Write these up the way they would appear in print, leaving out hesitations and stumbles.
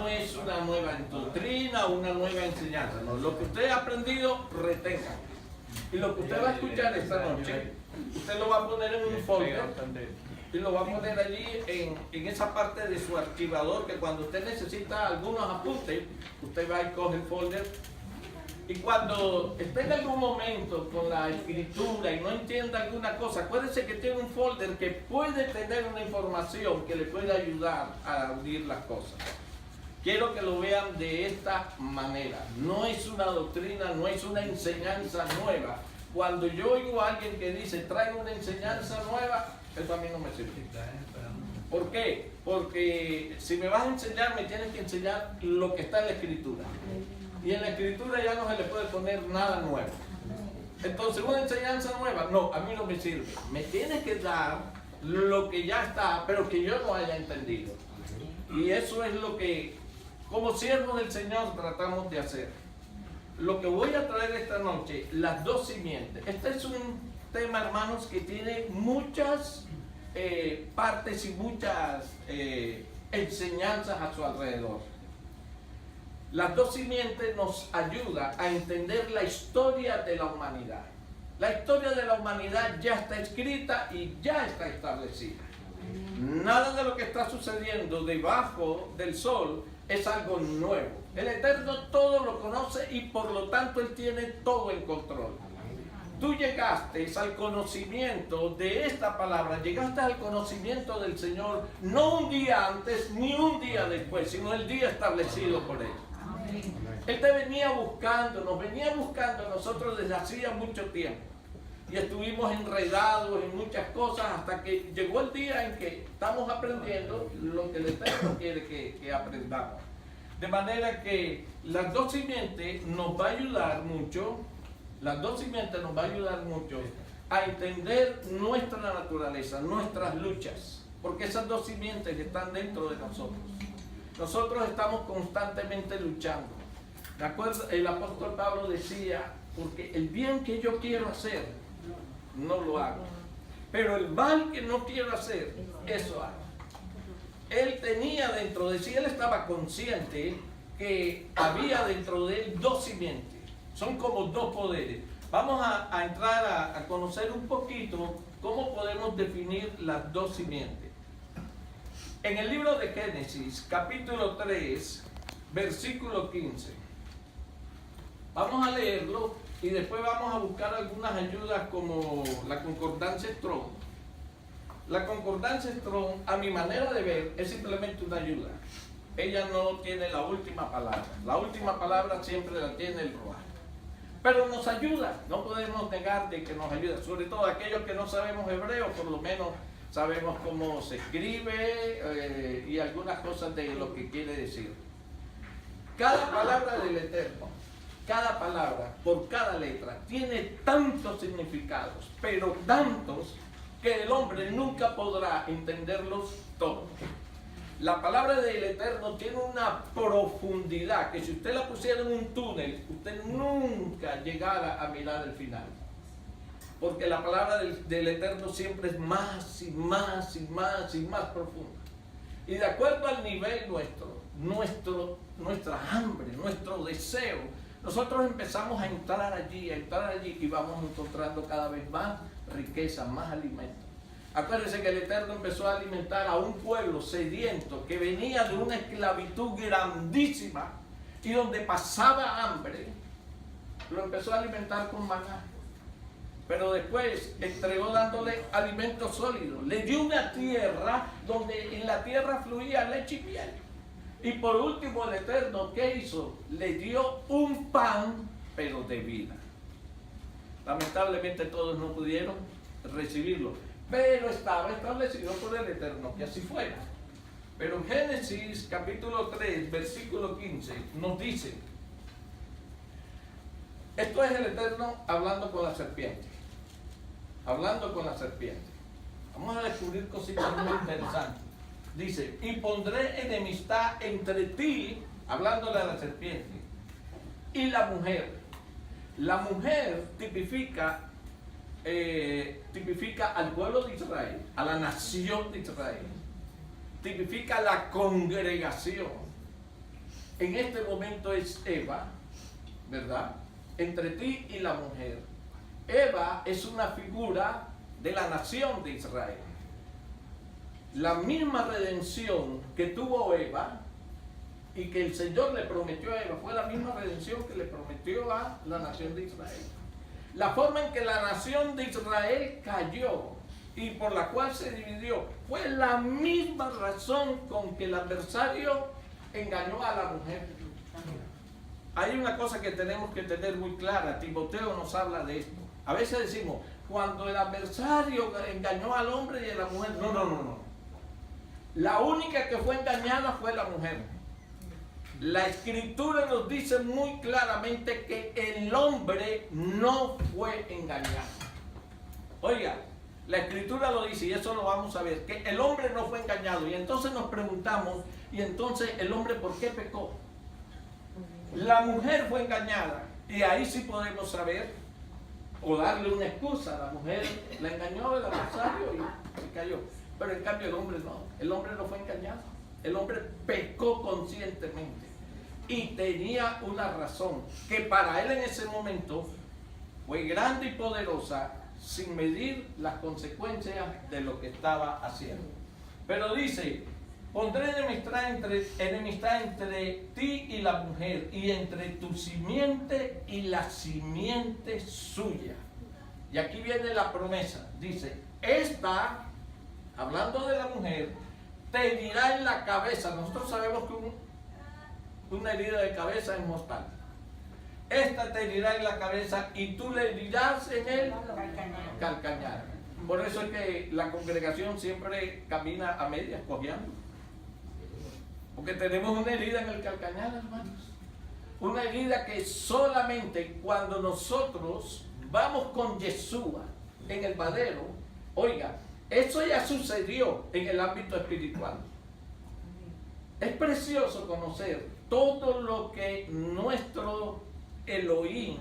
no es una nueva doctrina o una nueva enseñanza. No, lo que usted ha aprendido, retenga. Y lo que usted va a escuchar esta noche, usted lo va a poner en un folder y lo va a poner allí en esa parte de su archivador, que cuando usted necesita algunos apuntes, usted va y coge el folder. Y cuando esté en algún momento con la escritura y no entienda alguna cosa, acuérdese que tiene un folder que puede tener una información que le puede ayudar a unir las cosas. Quiero que lo vean de esta manera. No es una doctrina, no es una enseñanza nueva. Cuando yo oigo a alguien que dice, trae una enseñanza nueva, eso a mí no me sirve. ¿Por qué? Porque si me vas a enseñar, me tienes que enseñar lo que está en la escritura. Y en la escritura ya no se le puede poner nada nuevo. Entonces, una enseñanza nueva, no, a mí no me sirve. Me tienes que dar lo que ya está, pero que yo no haya entendido. Y eso es lo que, como siervos del Señor, tratamos de hacer. Lo que voy a traer esta noche, las dos simientes. Este es un tema, hermanos, que tiene muchas partes y muchas enseñanzas a su alrededor. Las dos simientes nos ayudan a entender la historia de la humanidad. La historia de la humanidad ya está escrita y ya está establecida. Nada de lo que está sucediendo debajo del sol es algo nuevo. El Eterno todo lo conoce y por lo tanto Él tiene todo en control. Tú llegaste al conocimiento de esta palabra, llegaste al conocimiento del Señor no un día antes ni un día después, sino el día establecido por Él. Él te venía buscando, nos venía buscando a nosotros desde hacía mucho tiempo. Y estuvimos enredados en muchas cosas hasta que llegó el día en que estamos aprendiendo lo que el Eterno quiere que aprendamos. De manera que las dos simientes nos va a ayudar mucho, a entender nuestra naturaleza, nuestras luchas. Porque esas dos simientes están dentro de nosotros. Nosotros estamos constantemente luchando. ¿De acuerdo? El apóstol Pablo decía, porque el bien que yo quiero hacer, no lo hago. Pero el mal que no quiero hacer, eso hago. Él tenía dentro de sí, él estaba consciente que había dentro de él dos simientes. Son como dos poderes. Vamos a entrar a conocer un poquito cómo podemos definir las dos simientes. En el libro de Génesis, capítulo 3, versículo 15. Vamos a leerlo y después vamos a buscar algunas ayudas como la concordancia Strong. La concordancia Strong, a mi manera de ver, es simplemente una ayuda. Ella no tiene la última palabra. La última palabra siempre la tiene el Ruach. Pero nos ayuda, no podemos negar de que nos ayuda. Sobre todo aquellos que no sabemos hebreo, por lo menos sabemos cómo se escribe y algunas cosas de lo que quiere decir. Cada palabra del Eterno, cada palabra, por cada letra, tiene tantos significados, pero tantos, que el hombre nunca podrá entenderlos todos. La palabra del Eterno tiene una profundidad que si usted la pusiera en un túnel, usted nunca llegara a mirar el final. Porque la palabra del Eterno siempre es más y más y más y más profunda. Y de acuerdo al nivel nuestra hambre, nuestro deseo, nosotros empezamos a entrar allí y vamos encontrando cada vez más riqueza, más alimento. Acuérdense que el Eterno empezó a alimentar a un pueblo sediento que venía de una esclavitud grandísima y donde pasaba hambre. Lo empezó a alimentar con maná. Pero después entregó dándole alimento sólido. Le dio una tierra donde en la tierra fluía leche y miel. Y por último el Eterno, ¿qué hizo? Le dio un pan, pero de vida. Lamentablemente todos no pudieron recibirlo, pero estaba establecido por el Eterno que así fuera. Pero en Génesis capítulo 3, versículo 15, nos dice, esto es el Eterno hablando con la serpiente. Hablando con la serpiente. Vamos a descubrir cositas muy interesantes. Dice, y pondré enemistad entre ti, hablándole a la serpiente, y la mujer. La mujer tipifica al pueblo de Israel, a la nación de Israel. Tipifica la congregación. en este momento es Eva, ¿verdad? Entre ti y la mujer. Eva es una figura de la nación de Israel. La misma redención que tuvo Eva y que el Señor le prometió a Eva fue la misma redención que le prometió a la nación de Israel. La forma en que la nación de Israel cayó y por la cual se dividió fue la misma razón con que el adversario engañó a la mujer. Hay una cosa que tenemos que tener muy clara. Timoteo nos habla de esto. A veces decimos, cuando el adversario engañó al hombre y a la mujer. No, no, no, no. La única que fue engañada fue la mujer. La Escritura nos dice muy claramente que el hombre no fue engañado. Oiga, la Escritura lo dice y eso lo vamos a ver, que el hombre no fue engañado. Y entonces nos preguntamos, ¿y entonces el hombre por qué pecó? La mujer fue engañada y ahí sí podemos saber o darle una excusa. La mujer la engañó, el adversario y se cayó. Pero en cambio el hombre no. El hombre no fue engañado. El hombre pecó conscientemente y tenía una razón que para él en ese momento fue grande y poderosa, sin medir las consecuencias de lo que estaba haciendo. Pero dice, pondré enemistad entre ti y la mujer, y entre tu simiente y la simiente suya. Y aquí viene la promesa. Dice, esta, hablando de la mujer, te herirá en la cabeza. Nosotros sabemos que una herida de cabeza es mortal. Esta te herirá en la cabeza y tú le herirás en el calcañar. Por eso es que la congregación siempre camina a medias, cojeando. Porque tenemos una herida en el calcañar, hermanos. Una herida que solamente cuando nosotros vamos con Yeshua en el madero, oiga, eso ya sucedió en el ámbito espiritual. Es precioso conocer todo lo que nuestro Elohim,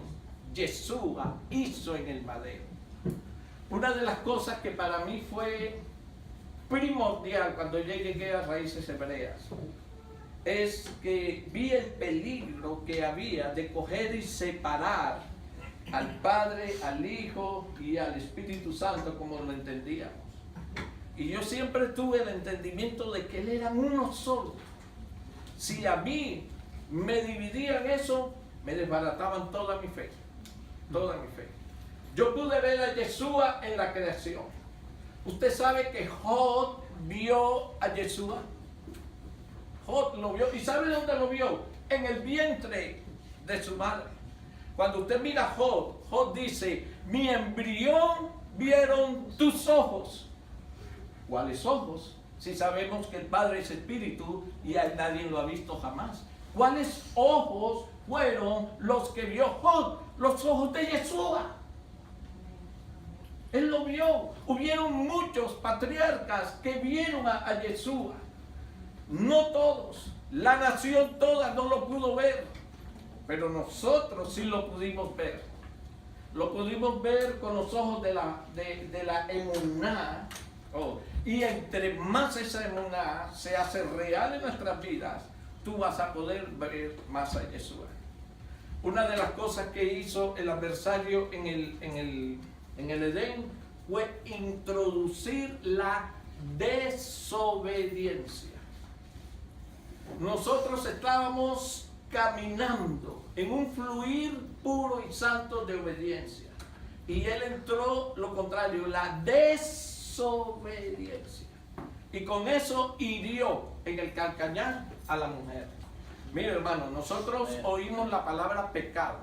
Yeshua, hizo en el madero. Una de las cosas que para mí fue primordial cuando yo llegué a Raíces Hebreas es que vi el peligro que había de coger y separar al Padre, al Hijo y al Espíritu Santo como lo entendíamos. Y yo siempre tuve el entendimiento de que Él era uno solo. Si a mí me dividían eso, me desbarataban toda mi fe. Toda mi fe. Yo pude ver a Yeshua en la creación. Usted sabe que Jod vio a Yeshua. Jod lo vio. ¿Y sabe dónde lo vio? En el vientre de su madre. Cuando usted mira a Jod, Jod dice, mi embrión vieron tus ojos. ¿Cuáles ojos? Si sabemos que el Padre es espíritu y a él nadie lo ha visto jamás. ¿Cuáles ojos fueron los que vio Jod? Los ojos de Yeshua. Él lo vio. Hubieron muchos patriarcas que vieron a Yeshua. No todos. La nación toda no lo pudo ver. Pero nosotros sí lo pudimos ver. Lo pudimos ver con los ojos de la emuná. Y entre más esa emuná se hace real en nuestras vidas, tú vas a poder ver más a Yeshua. Una de las cosas que hizo el adversario en el Edén fue introducir la desobediencia. Nosotros estábamos caminando en un fluir puro y santo de obediencia. Y él entró lo contrario, la desobediencia. Y con eso hirió en el calcañar a la mujer. Mire, hermano, nosotros oímos la palabra pecado.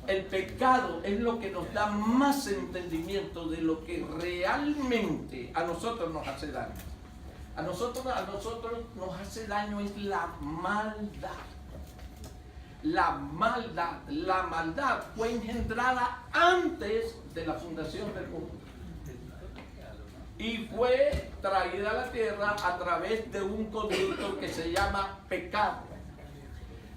El pecado es lo que nos da más entendimiento de lo que realmente a nosotros nos hace daño. A nosotros nos hace daño es la maldad. La maldad fue engendrada antes de la fundación del mundo. Y fue traída a la tierra a través de un conducto que se llama pecado.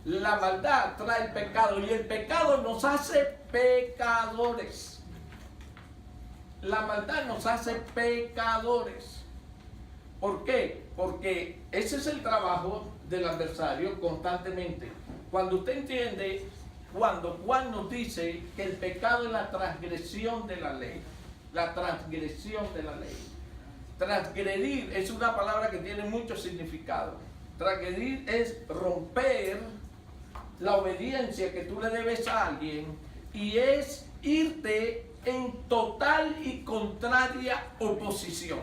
La maldad trae el pecado y el pecado nos hace pecadores. La maldad nos hace pecadores. ¿Por qué? Porque ese es el trabajo del adversario constantemente. Cuando usted entiende, cuando Juan nos dice que el pecado es la transgresión de la ley, la transgresión de la ley. Transgredir es una palabra que tiene mucho significado. Transgredir es romper la obediencia que tú le debes a alguien y es irte en total y contraria oposición.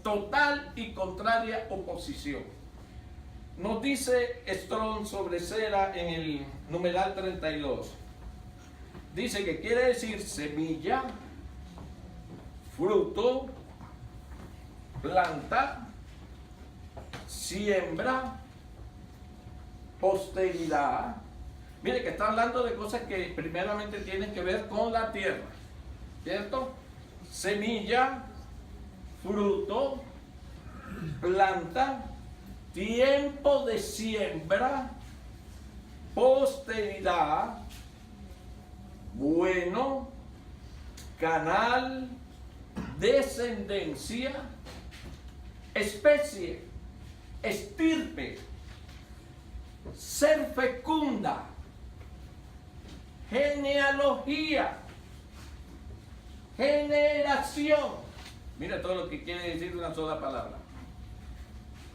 Total y contraria oposición. Nos dice Strong sobre cera en el numeral 32. Dice que quiere decir semilla, fruto, planta, siembra, posteridad. Mire que está hablando de cosas que primeramente tienen que ver con la tierra, ¿cierto? Semilla, fruto, planta, tiempo de siembra, posteridad, bueno, canal, descendencia, especie, estirpe, ser fecunda, genealogía, generación. Mira todo lo que quiere decir una sola palabra.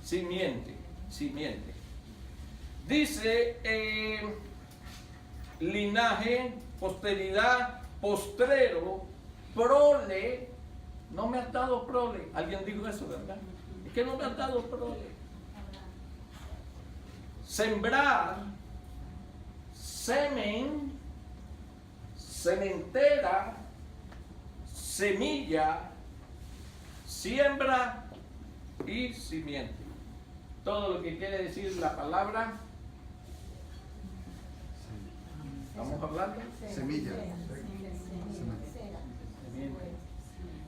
Simiente, simiente. Dice linaje, posteridad, postrero, prole. No me has dado prole. Alguien dijo eso, ¿verdad? Es que no me has dado prole. Sembrar, semen, sementera, semilla, siembra y simiente. Todo lo que quiere decir la palabra. ¿Estamos hablando? Semilla.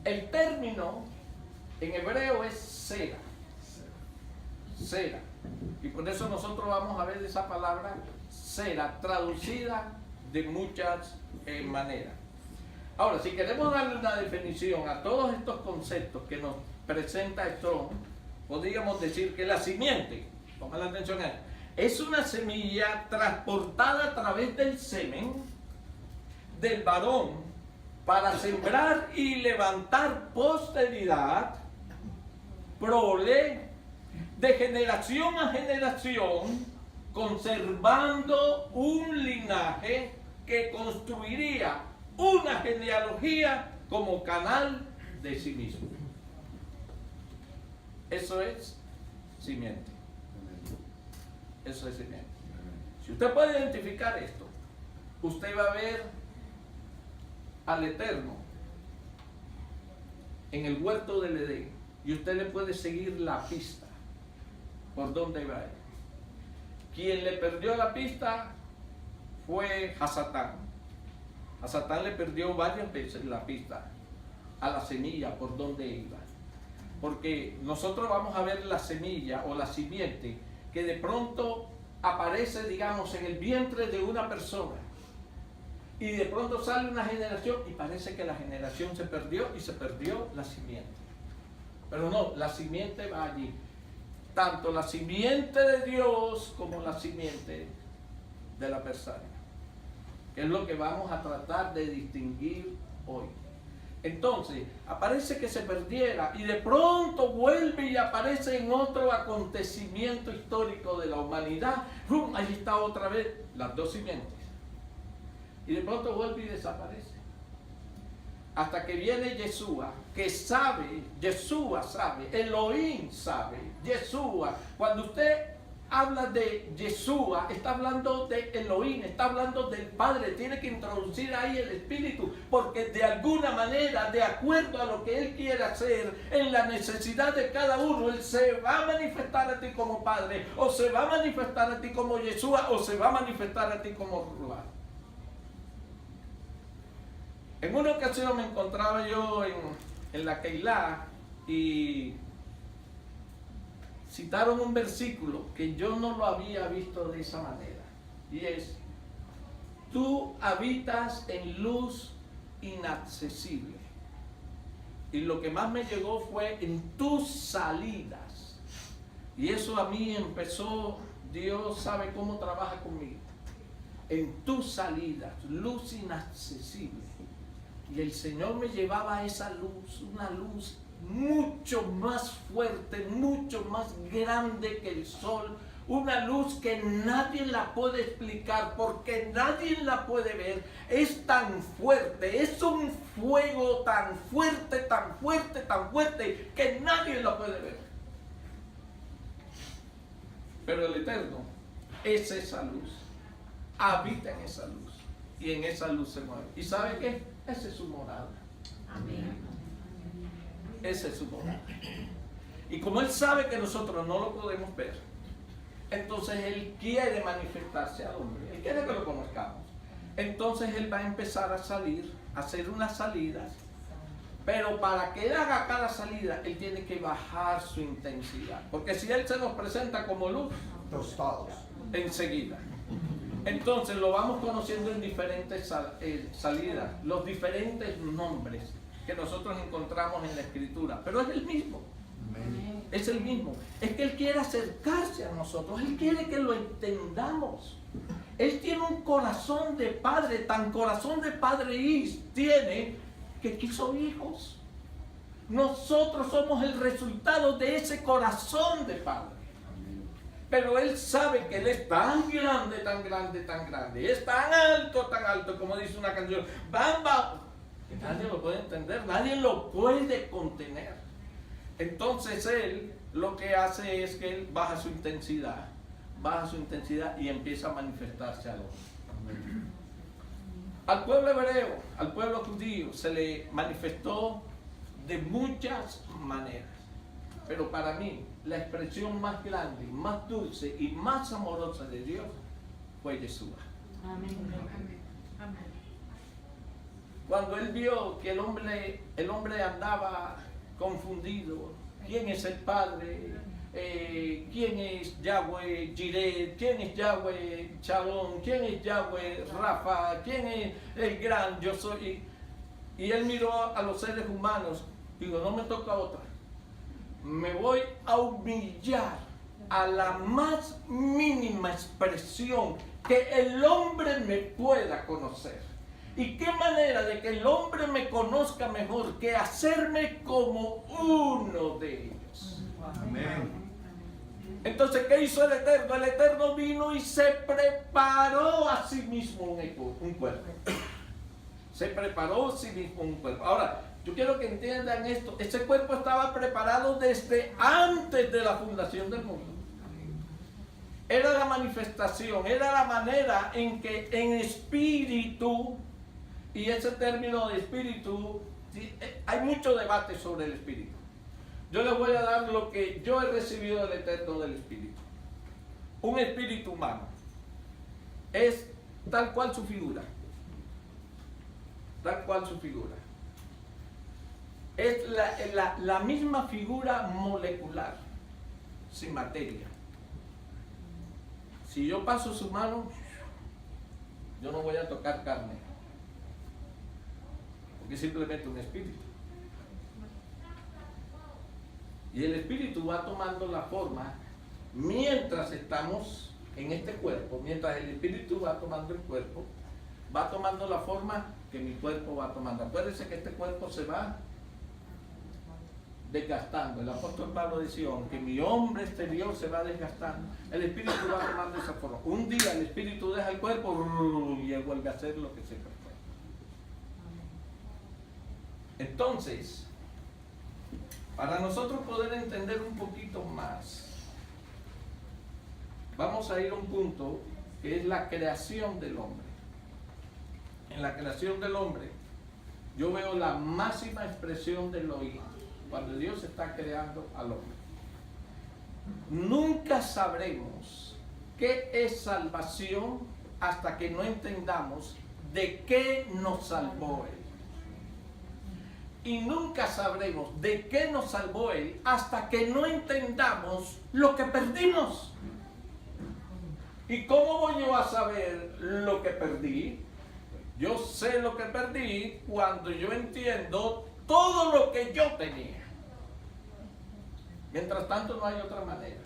El término en hebreo es cera. Cera. Y por eso nosotros vamos a ver esa palabra cera traducida de muchas maneras. Ahora, si queremos darle una definición a todos estos conceptos que nos presenta Strong, podríamos decir que la simiente, pongan la atención a esto, es una semilla transportada a través del semen del varón para sembrar y levantar posteridad, prole, de generación a generación, conservando un linaje que construiría una genealogía como canal de sí mismo. Eso es simiente. Eso es simiente. Si usted puede identificar esto, usted va a ver al Eterno en el huerto del Edén y usted le puede seguir la pista por dónde va él. Quien le perdió la pista fue Hasatán. Hasatán le perdió varias veces la pista a la semilla por donde iba. Porque nosotros vamos a ver la semilla o la simiente que de pronto aparece, digamos, en el vientre de una persona. Y de pronto sale una generación y parece que la generación se perdió y se perdió la simiente. Pero no, la simiente va allí. Tanto la simiente de Dios como la simiente del adversario. Que es lo que vamos a tratar de distinguir hoy. Entonces, aparece que se perdiera y de pronto vuelve y aparece en otro acontecimiento histórico de la humanidad. ¡Rum! Ahí está otra vez las dos simientes. Y de pronto vuelve y desaparece. Hasta que viene Yeshua, que sabe, Yeshua sabe, Elohim sabe, Yeshua. Cuando usted habla de Yeshua, está hablando de Elohim, está hablando del Padre, tiene que introducir ahí el Espíritu, porque de alguna manera, de acuerdo a lo que Él quiere hacer, en la necesidad de cada uno, Él se va a manifestar a ti como Padre, o se va a manifestar a ti como Yeshua, o se va a manifestar a ti como Ruach. En una ocasión me encontraba yo en la Keilah y citaron un versículo que yo no lo había visto de esa manera. Y es, tú habitas en luz inaccesible. Y lo que más me llegó fue en tus salidas. Y eso a mí empezó, Dios sabe cómo trabaja conmigo. En tus salidas, luz inaccesible. Y el Señor me llevaba a esa luz, una luz mucho más fuerte, mucho más grande que el sol. Una luz que nadie la puede explicar porque nadie la puede ver. Es tan fuerte, es un fuego tan fuerte, tan fuerte, tan fuerte que nadie la puede ver. Pero el Eterno es esa luz, habita en esa luz y en esa luz se mueve. ¿Y sabe qué? Esa es su morada. Amén. Esa es su morada. Y como Él sabe que nosotros no lo podemos ver, entonces Él quiere manifestarse al hombre, Él quiere que lo conozcamos. Entonces Él va a empezar a salir, a hacer unas salidas, pero para que Él haga cada salida, Él tiene que bajar su intensidad. Porque si Él se nos presenta como luz, Tostados. enseguida. Entonces lo vamos conociendo en diferentes salidas, los diferentes nombres que nosotros encontramos en la Escritura, pero es el mismo. Amén. Es el mismo. Es que Él quiere acercarse a nosotros. Él quiere que lo entendamos. Él tiene un corazón de padre. Tan corazón de padre tiene que quiso hijos. Nosotros somos el resultado de ese corazón de padre. Pero Él sabe que Él es tan grande, tan grande, tan grande. Es tan alto, como dice una canción. Bamba, que nadie lo puede entender. Nadie lo puede contener. Entonces Él lo que hace es que Él baja su intensidad y empieza a manifestarse al hombre. Al pueblo hebreo, al pueblo judío se le manifestó de muchas maneras, pero para mí la expresión más grande, más dulce y más amorosa de Dios fue Yeshua. Amén. Cuando Él vio que el hombre andaba confundido, ¿quién es el Padre? ¿Quién es Yahweh Jireh? ¿Quién es Yahweh Shalom? ¿Quién es Yahweh Rafa? ¿Quién es el gran yo soy? Y Él miró a los seres humanos y dijo, no me toca otra. Me voy a humillar a la más mínima expresión que el hombre me pueda conocer. ¿Y qué manera de que el hombre me conozca mejor que hacerme como uno de ellos? Amén. Entonces, ¿qué hizo el Eterno? El Eterno vino y se preparó a sí mismo un cuerpo. Se preparó a sí mismo un cuerpo. Ahora, yo quiero que entiendan esto. Ese cuerpo estaba preparado desde antes de la fundación del mundo. Era la manifestación, era la manera en que en espíritu, y ese término de espíritu, hay mucho debate sobre el espíritu. Yo les voy a dar lo que yo he recibido del Eterno del Espíritu. Un espíritu humano es tal cual su figura. Tal cual su figura. Es la misma figura molecular, sin materia. Si yo paso su mano, yo no voy a tocar carne, porque es simplemente un espíritu. Y el espíritu va tomando la forma mientras estamos en este cuerpo, mientras el espíritu va tomando el cuerpo, va tomando la forma que mi cuerpo va tomando. Acuérdense que este cuerpo se va desgastando. El apóstol Pablo decía que mi hombre exterior se va desgastando. El espíritu va tomando esa forma. Un día el espíritu deja el cuerpo y él vuelve a hacer lo que siempre fue. Entonces, para nosotros poder entender un poquito más, vamos a ir a un punto que es la creación del hombre. En la creación del hombre, yo veo la máxima expresión de Elohim, cuando Dios está creando al hombre. Nunca sabremos qué es salvación hasta que no entendamos de qué nos salvó Él. Y nunca sabremos de qué nos salvó Él hasta que no entendamos lo que perdimos. ¿Y cómo voy yo a saber lo que perdí? Yo sé lo que perdí cuando yo entiendo todo lo que yo tenía. Mientras tanto no hay otra manera.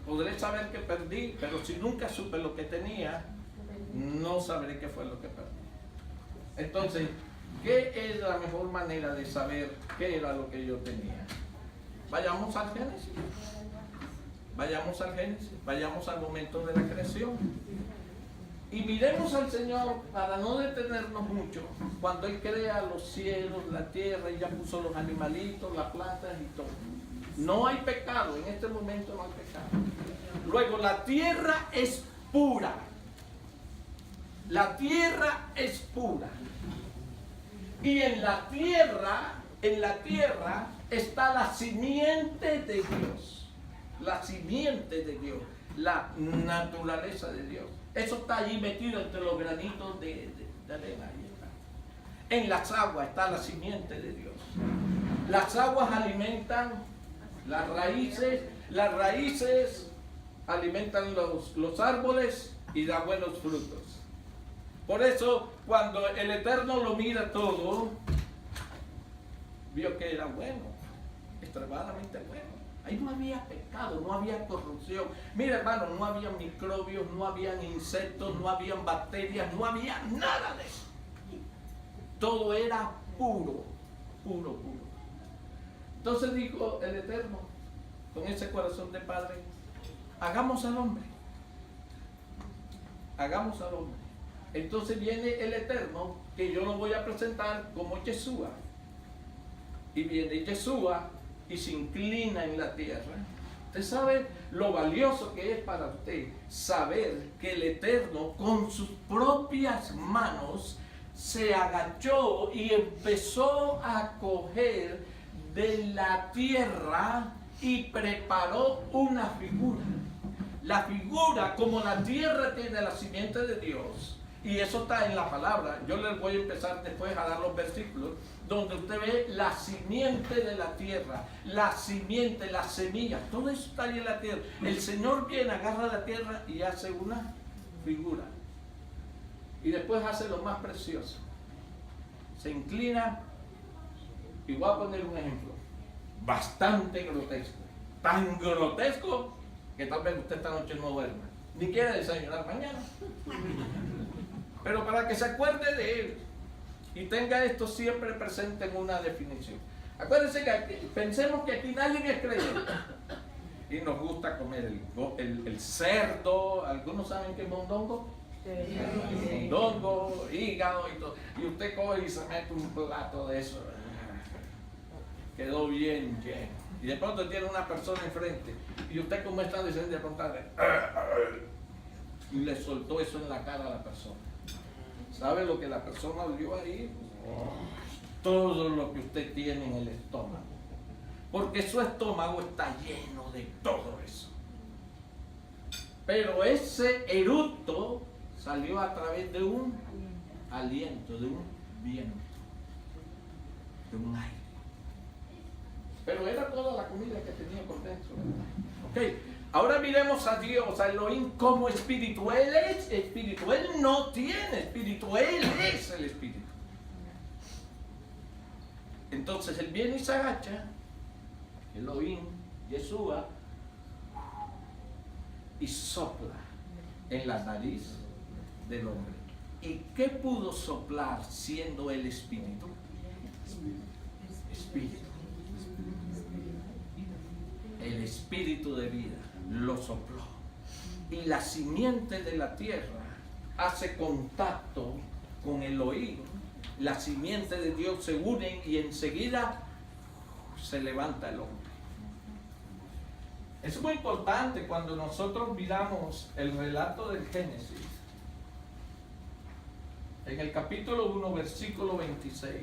Podré saber que perdí, pero si nunca supe lo que tenía, no sabré qué fue lo que perdí. Entonces, ¿qué es la mejor manera de saber qué era lo que yo tenía? Vayamos al Génesis. Vayamos al Génesis. Vayamos al momento de la creación. Y miremos al Señor para no detenernos mucho. Cuando Él crea los cielos, la tierra, y ya puso los animalitos, las plantas y todo. No hay pecado, en este momento no hay pecado. Luego, la tierra es pura. La tierra es pura. Y en la tierra está la simiente de Dios. La simiente de Dios. La naturaleza de Dios. Eso está allí metido entre los granitos de arena. En las aguas está la simiente de Dios. Las aguas alimentan las raíces alimentan los árboles y dan buenos frutos. Por eso, cuando el Eterno lo mira todo, vio que era bueno, extremadamente bueno. Ahí no había pecado, no había corrupción. Mira, hermano, no había microbios, no había insectos, no había bacterias, no había nada de eso. Todo era puro, puro, puro. Entonces dijo el Eterno, con ese corazón de padre, hagamos al hombre. Hagamos al hombre. Entonces viene el Eterno, que yo lo voy a presentar como Yeshua. Y viene Yeshua y se inclina en la tierra. Usted sabe lo valioso que es para usted saber que el Eterno con sus propias manos se agachó y empezó a coger de la tierra y preparó una figura. La figura, como la tierra tiene la simiente de Dios, y eso está en la palabra. Yo les voy a empezar después a dar los versículos donde usted ve la simiente de la tierra, la simiente, las semillas, todo eso está ahí en la tierra. El Señor viene, agarra la tierra y hace una figura. Y después hace lo más precioso. Se inclina, y voy a poner un ejemplo, bastante grotesco. Tan grotesco que tal vez usted esta noche no duerma, ni quiere desayunar mañana. Pero para que se acuerde de él y tenga esto siempre presente en una definición. Acuérdense que aquí, pensemos que aquí nadie es creyente y nos gusta comer el cerdo. ¿Algunos saben qué es mondongo? Mondongo, hígado y todo. Y usted coge y se mete un plato de eso. Quedó bien lleno. Y de pronto tiene una persona enfrente y usted, como está diciendo, de pronto y le soltó eso en la cara a la persona. ¿Sabe lo que la persona olió ahí? Todo lo que usted tiene en el estómago. Porque su estómago está lleno de todo eso. Pero ese eructo salió a través de un aliento, de un viento, de un aire. Pero era toda la comida que tenía por dentro, ¿verdad? Ok, ahora miremos a Dios, a Elohim, como espíritu. Él es espíritu, Él no tiene espíritu, Él es el espíritu. Entonces Él viene y se agacha, Elohim, Yeshua, y sopla en la nariz del hombre. ¿Y qué pudo soplar siendo el espíritu? Espíritu. El espíritu de vida lo sopló. Y la simiente de la tierra hace contacto con Elohim. La simiente de Dios se unen y enseguida se levanta el hombre. Es muy importante cuando nosotros miramos el relato del Génesis. En el capítulo 1, versículo 26.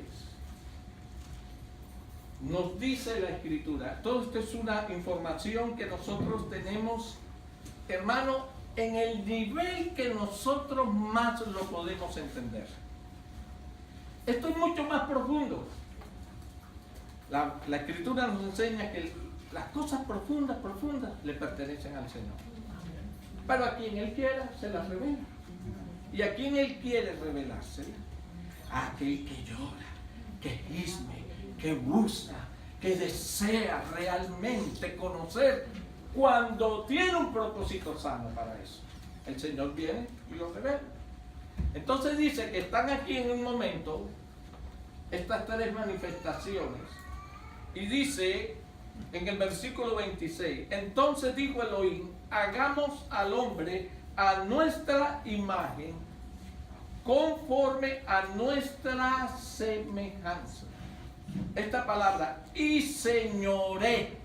Nos dice la Escritura, todo esto es una información que nosotros tenemos, hermano, en el nivel que nosotros más lo podemos entender. Esto es mucho más profundo. La Escritura nos enseña que las cosas profundas le pertenecen al Señor. Pero a quien Él quiera se las revela. Y a quien Él quiere revelarse, a aquel que llora, que gime, que busca, que desea realmente conocer cuando tiene un propósito sano para eso. El Señor viene y lo revela. Entonces dice que están aquí en un momento estas tres manifestaciones y dice en el versículo 26, entonces dijo Elohim, hagamos al hombre a nuestra imagen, conforme a nuestra semejanza. Esta palabra, y señoré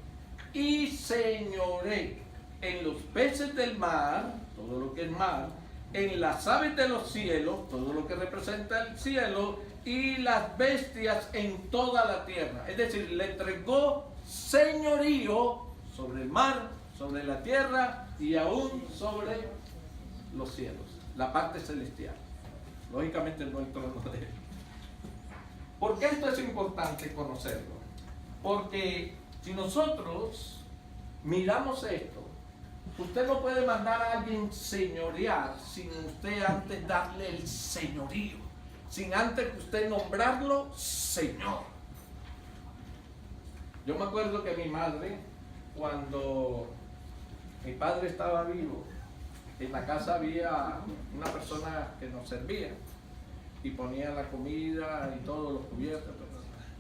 en los peces del mar, todo lo que es mar, en las aves de los cielos, todo lo que representa el cielo, y las bestias en toda la tierra. Es decir, le entregó señorío sobre el mar, sobre la tierra y aún sobre los cielos, la parte celestial. Lógicamente no el trono de él. ¿Por qué esto es importante conocerlo? Porque si nosotros miramos esto, usted no puede mandar a alguien señorear sin usted antes darle el señorío, sin antes usted nombrarlo Señor. Yo me acuerdo que mi madre, cuando mi padre estaba vivo, en la casa había una persona que nos servía y ponía la comida y todos los cubiertos.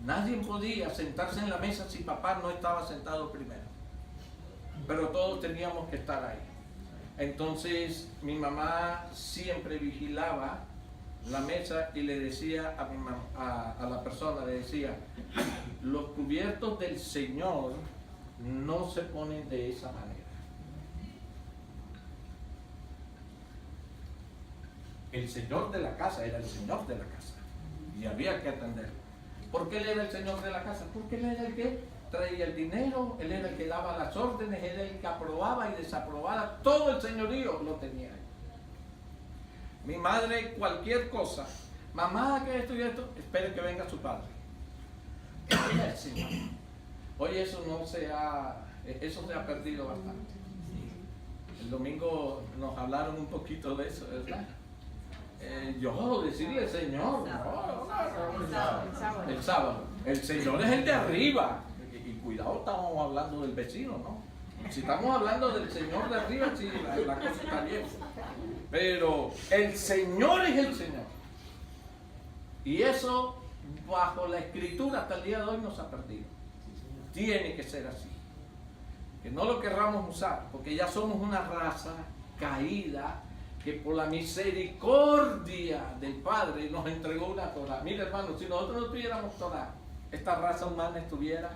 Nadie podía sentarse en la mesa si papá no estaba sentado primero, pero todos teníamos que estar ahí. Entonces mi mamá siempre vigilaba la mesa y le decía a mi mamá, a la persona, le decía, los cubiertos del Señor no se ponen de esa manera. El Señor de la casa era el Señor de la casa y había que atenderlo. ¿Por qué él era el Señor de la casa? Porque él era el que traía el dinero, él era el que daba las órdenes, él era el que aprobaba y desaprobaba, todo el señorío lo tenía él. Mi madre, cualquier cosa, mamá, que esto y esto, espere que venga su padre. Él era el Señor. Hoy eso se ha perdido bastante. El domingo nos hablaron un poquito de eso, ¿verdad? Yo decirle Señor, el sábado. El Señor es el de arriba. Y cuidado, estamos hablando del vecino, ¿no? Si estamos hablando del Señor de arriba, sí, la cosa está bien. Pero el Señor es el Señor. Y eso, bajo la Escritura, hasta el día de hoy no se ha perdido. Tiene que ser así. Que no lo querramos usar, porque ya somos una raza caída, que por la misericordia del Padre nos entregó una Torah. Mira, hermano, si nosotros no tuviéramos Torah, esta raza humana estuviera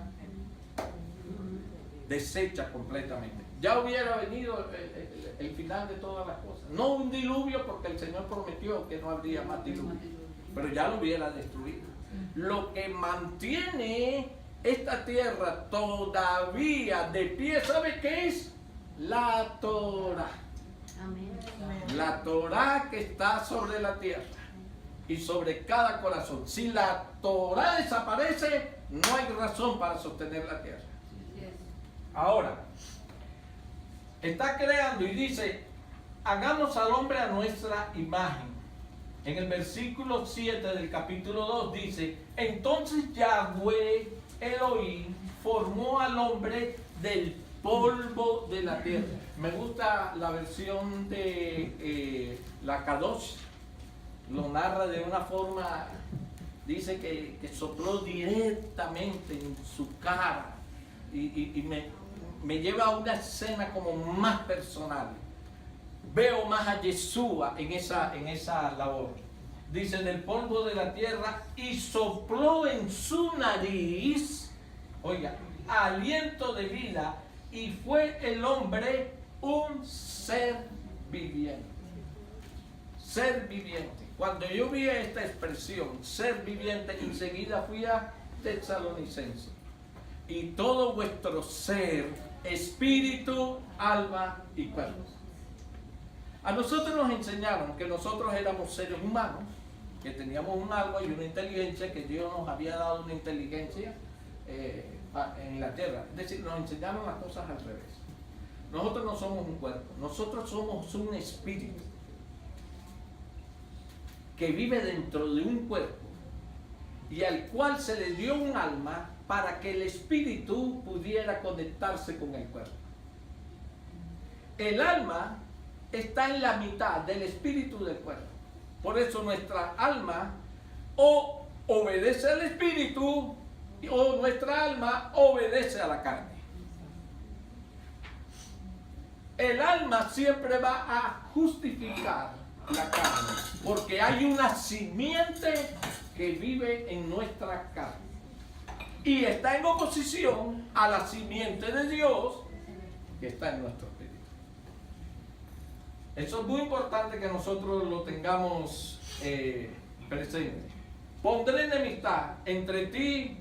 deshecha completamente. Ya hubiera venido el final de todas las cosas. No un diluvio, porque el Señor prometió que no habría más diluvio, pero ya lo hubiera destruido. Lo que mantiene esta tierra todavía de pie, ¿sabe qué es? La Torah. La Torah que está sobre la tierra y sobre cada corazón. Si la Torah desaparece, no hay razón para sostener la tierra. Ahora, está creando y dice, hagamos al hombre a nuestra imagen. En el versículo 7 del capítulo 2 dice, entonces Yahweh Elohim formó al hombre del polvo de la tierra. Me gusta la versión de la Kadosh, lo narra de una forma, dice que sopló directamente en su cara y me lleva a una escena como más personal. Veo más a Yeshua en esa labor. Dice, del polvo de la tierra, y sopló en su nariz, oiga, aliento de vida, y fue el hombre un ser viviente. Ser viviente. Cuando yo vi esta expresión, ser viviente, enseguida fui a Tesalonicenses. Y todo vuestro ser, espíritu, alma y cuerpo. A nosotros nos enseñaron que nosotros éramos seres humanos, que teníamos un alma y una inteligencia, que Dios nos había dado una inteligencia en la tierra. Es decir, nos enseñaron las cosas al revés. Nosotros no somos un cuerpo, nosotros somos un espíritu que vive dentro de un cuerpo y al cual se le dio un alma para que el espíritu pudiera conectarse con el cuerpo. El alma está en la mitad del espíritu del cuerpo. Por eso nuestra alma o obedece al espíritu o nuestra alma obedece a la carne. El alma siempre va a justificar la carne, porque hay una simiente que vive en nuestra carne y está en oposición a la simiente de Dios que está en nuestro espíritu. Eso es muy importante que nosotros lo tengamos presente. Pondré enemistad entre ti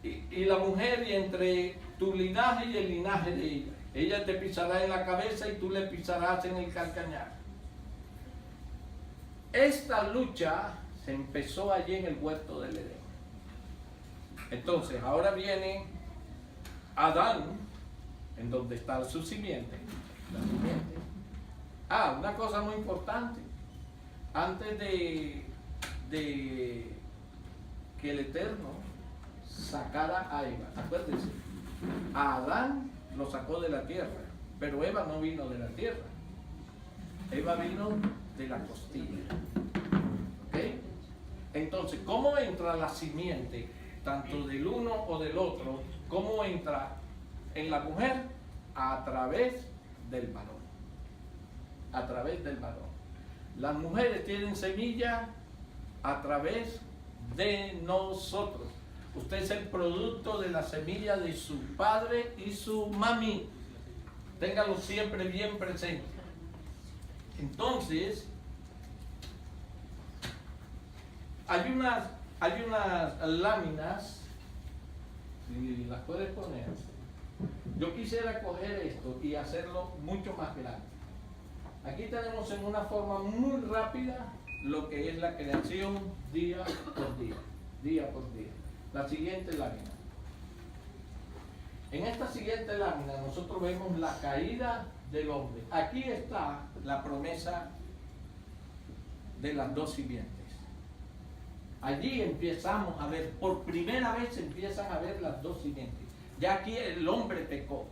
y la mujer, y entre tu linaje y el linaje de ella. Ella te pisará en la cabeza y tú le pisarás en el calcañar. Esta lucha se empezó allí en el huerto del Edén. Entonces, ahora viene Adán, en donde está su simiente. La simiente. Una cosa muy importante. Antes de que el Eterno sacara a Eva, acuérdense, a Adán lo sacó de la tierra, pero Eva no vino de la tierra. Eva vino de la costilla. ¿Ok? Entonces, ¿cómo entra la simiente, tanto del uno o del otro? ¿Cómo entra en la mujer? A través del varón. A través del varón. Las mujeres tienen semilla a través de nosotros. Usted es el producto de la semilla de su padre y su mami. Téngalo siempre bien presente. Entonces, hay unas láminas, si las puedes poner. Yo quisiera coger esto y hacerlo mucho más grande. Aquí tenemos en una forma muy rápida lo que es la creación día por día, día por día. La siguiente lámina. En esta siguiente lámina nosotros vemos la caída del hombre. Aquí está la promesa de las dos simientes. Allí empezamos a ver, por primera vez empiezan a ver las dos simientes. Ya aquí el hombre pecó.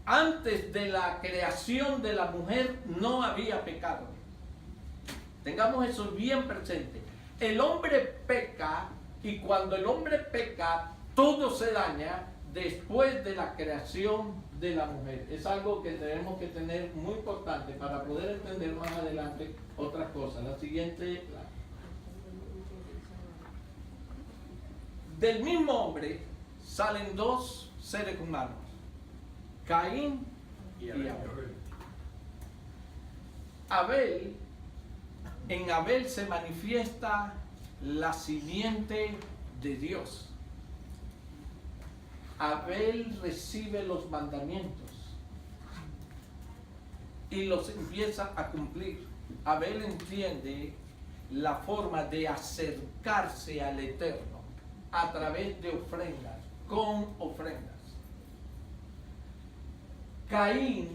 Antes de la creación de la mujer no había pecado. Tengamos eso bien presente. El hombre peca, y cuando el hombre peca, todo se daña después de la creación de la mujer. Es algo que tenemos que tener muy importante para poder entender más adelante otras cosas. La siguiente. Del mismo hombre salen dos seres humanos, Caín y Abel. En Abel se manifiesta la simiente de Dios. Abel recibe los mandamientos y los empieza a cumplir. Abel entiende la forma de acercarse al Eterno a través de ofrendas, con ofrendas. Caín,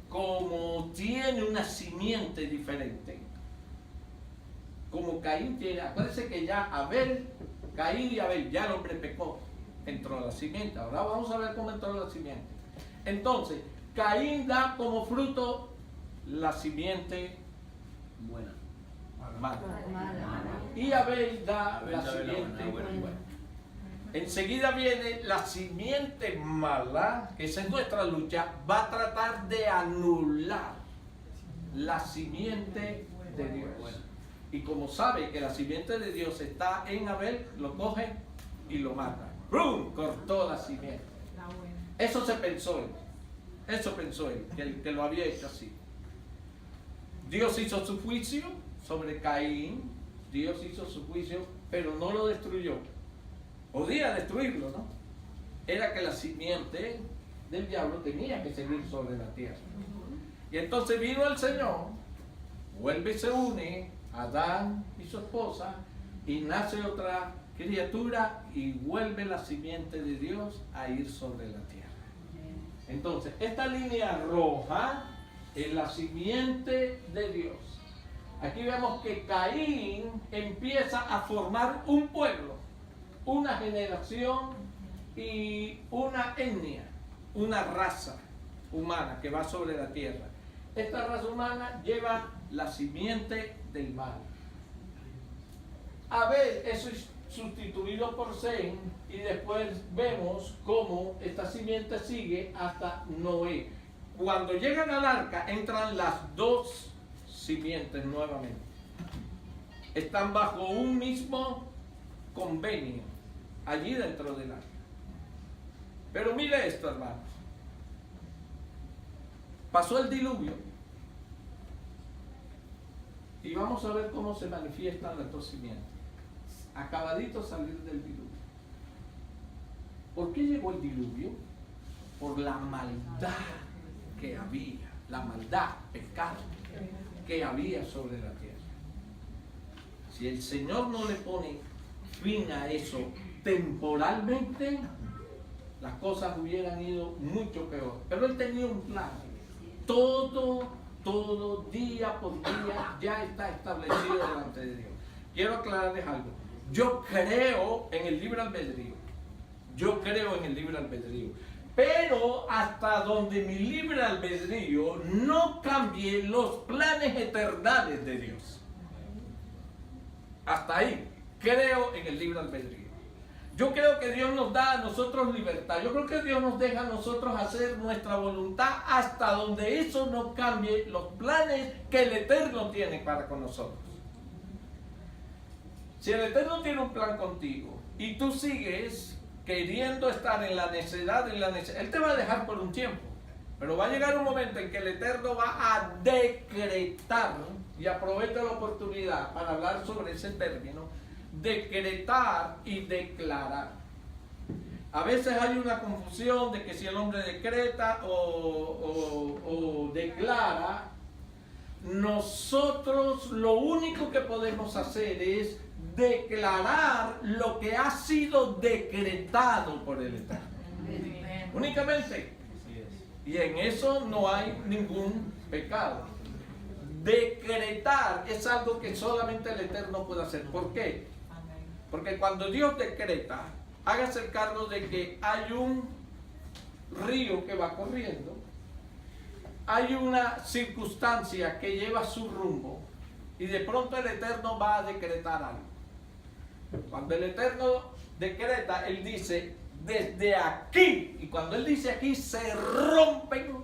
como tiene una simiente diferente, como Caín tiene, acuérdense que ya Caín y Abel, ya el hombre pecó, entró la simiente. Ahora vamos a ver cómo entró la simiente. Entonces, Caín da como fruto la simiente buena, mala. Y Abel da la simiente buena. Enseguida viene la simiente mala, que esa es nuestra lucha, va a tratar de anular la simiente de Dios. Y como sabe que la simiente de Dios está en Abel, lo coge y lo mata. ¡Brum! Cortó la simiente. Eso se pensó él. Eso pensó él, que lo había hecho así. Dios hizo su juicio sobre Caín. Dios hizo su juicio, pero no lo destruyó. Podía destruirlo, ¿no? Era que la simiente del diablo tenía que seguir sobre la tierra. Y entonces vino el Señor, vuelve y se une Adán y su esposa, y nace otra criatura y vuelve la simiente de Dios a ir sobre la tierra. Entonces, esta línea roja es la simiente de Dios. Aquí vemos que Caín empieza a formar un pueblo, una generación y una etnia, una raza humana que va sobre la tierra. Esta raza humana lleva la simiente del mal. Abel es sustituido por Sem y después vemos cómo esta simiente sigue hasta Noé. Cuando llegan al arca entran las dos simientes nuevamente. Están bajo un mismo convenio allí dentro del arca. Pero mire esto, hermanos. Pasó el diluvio y vamos a ver cómo se manifiestan las dos simientes. Acabadito salir del diluvio. ¿Por qué llegó el diluvio? Por la maldad que había, la maldad, pecado que había sobre la tierra. Si el Señor no le pone fin a eso temporalmente, las cosas hubieran ido mucho peor. Pero Él tenía un plan. Todo, día por día, ya está establecido delante de Dios. Quiero aclararles algo. Yo creo en el libre albedrío. Pero hasta donde mi libre albedrío no cambie los planes eternales de Dios. Hasta ahí. Creo en el libre albedrío. Yo creo que Dios nos da a nosotros libertad. Yo creo que Dios nos deja a nosotros hacer nuestra voluntad hasta donde eso no cambie los planes que el Eterno tiene para con nosotros. Si el Eterno tiene un plan contigo y tú sigues queriendo estar en la necedad, Él te va a dejar por un tiempo. Pero va a llegar un momento en que el Eterno va a decretar, y aprovecho la oportunidad para hablar sobre ese término, decretar y declarar. A veces hay una confusión de que si el hombre decreta o declara, nosotros lo único que podemos hacer es declarar lo que ha sido decretado por el Eterno. Únicamente. Y en eso no hay ningún pecado. Decretar es algo que solamente el Eterno puede hacer. ¿Por qué? Porque cuando Dios decreta, hágase el cargo de que hay un río que va corriendo, hay una circunstancia que lleva su rumbo y de pronto el Eterno va a decretar algo. Cuando el Eterno decreta, Él dice, desde aquí, y cuando Él dice aquí, se rompen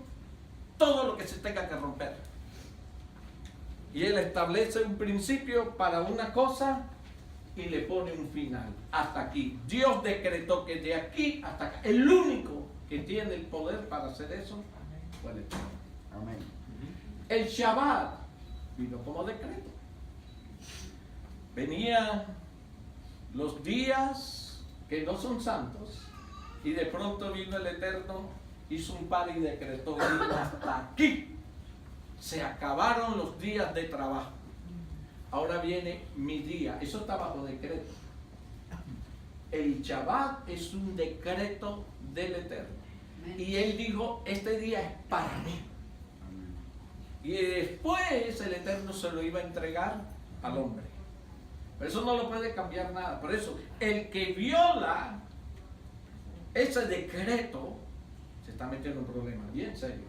todo lo que se tenga que romper. Y Él establece un principio para una cosa y le pone un final. Hasta aquí. Dios decretó que de aquí hasta acá. El único que tiene el poder para hacer eso fue el Eterno. Amén. El Shabbat vino como decreto. Venían los días que no son santos y de pronto vino el Eterno, hizo un par y decretó, hasta aquí se acabaron los días de trabajo. Ahora viene mi día. Eso está bajo decreto. El Shabbat es un decreto del Eterno. Y Él dijo, este día es para mí. Y después el Eterno se lo iba a entregar al hombre. Pero eso no lo puede cambiar nada. Por eso, el que viola ese decreto se está metiendo en un problema bien serio.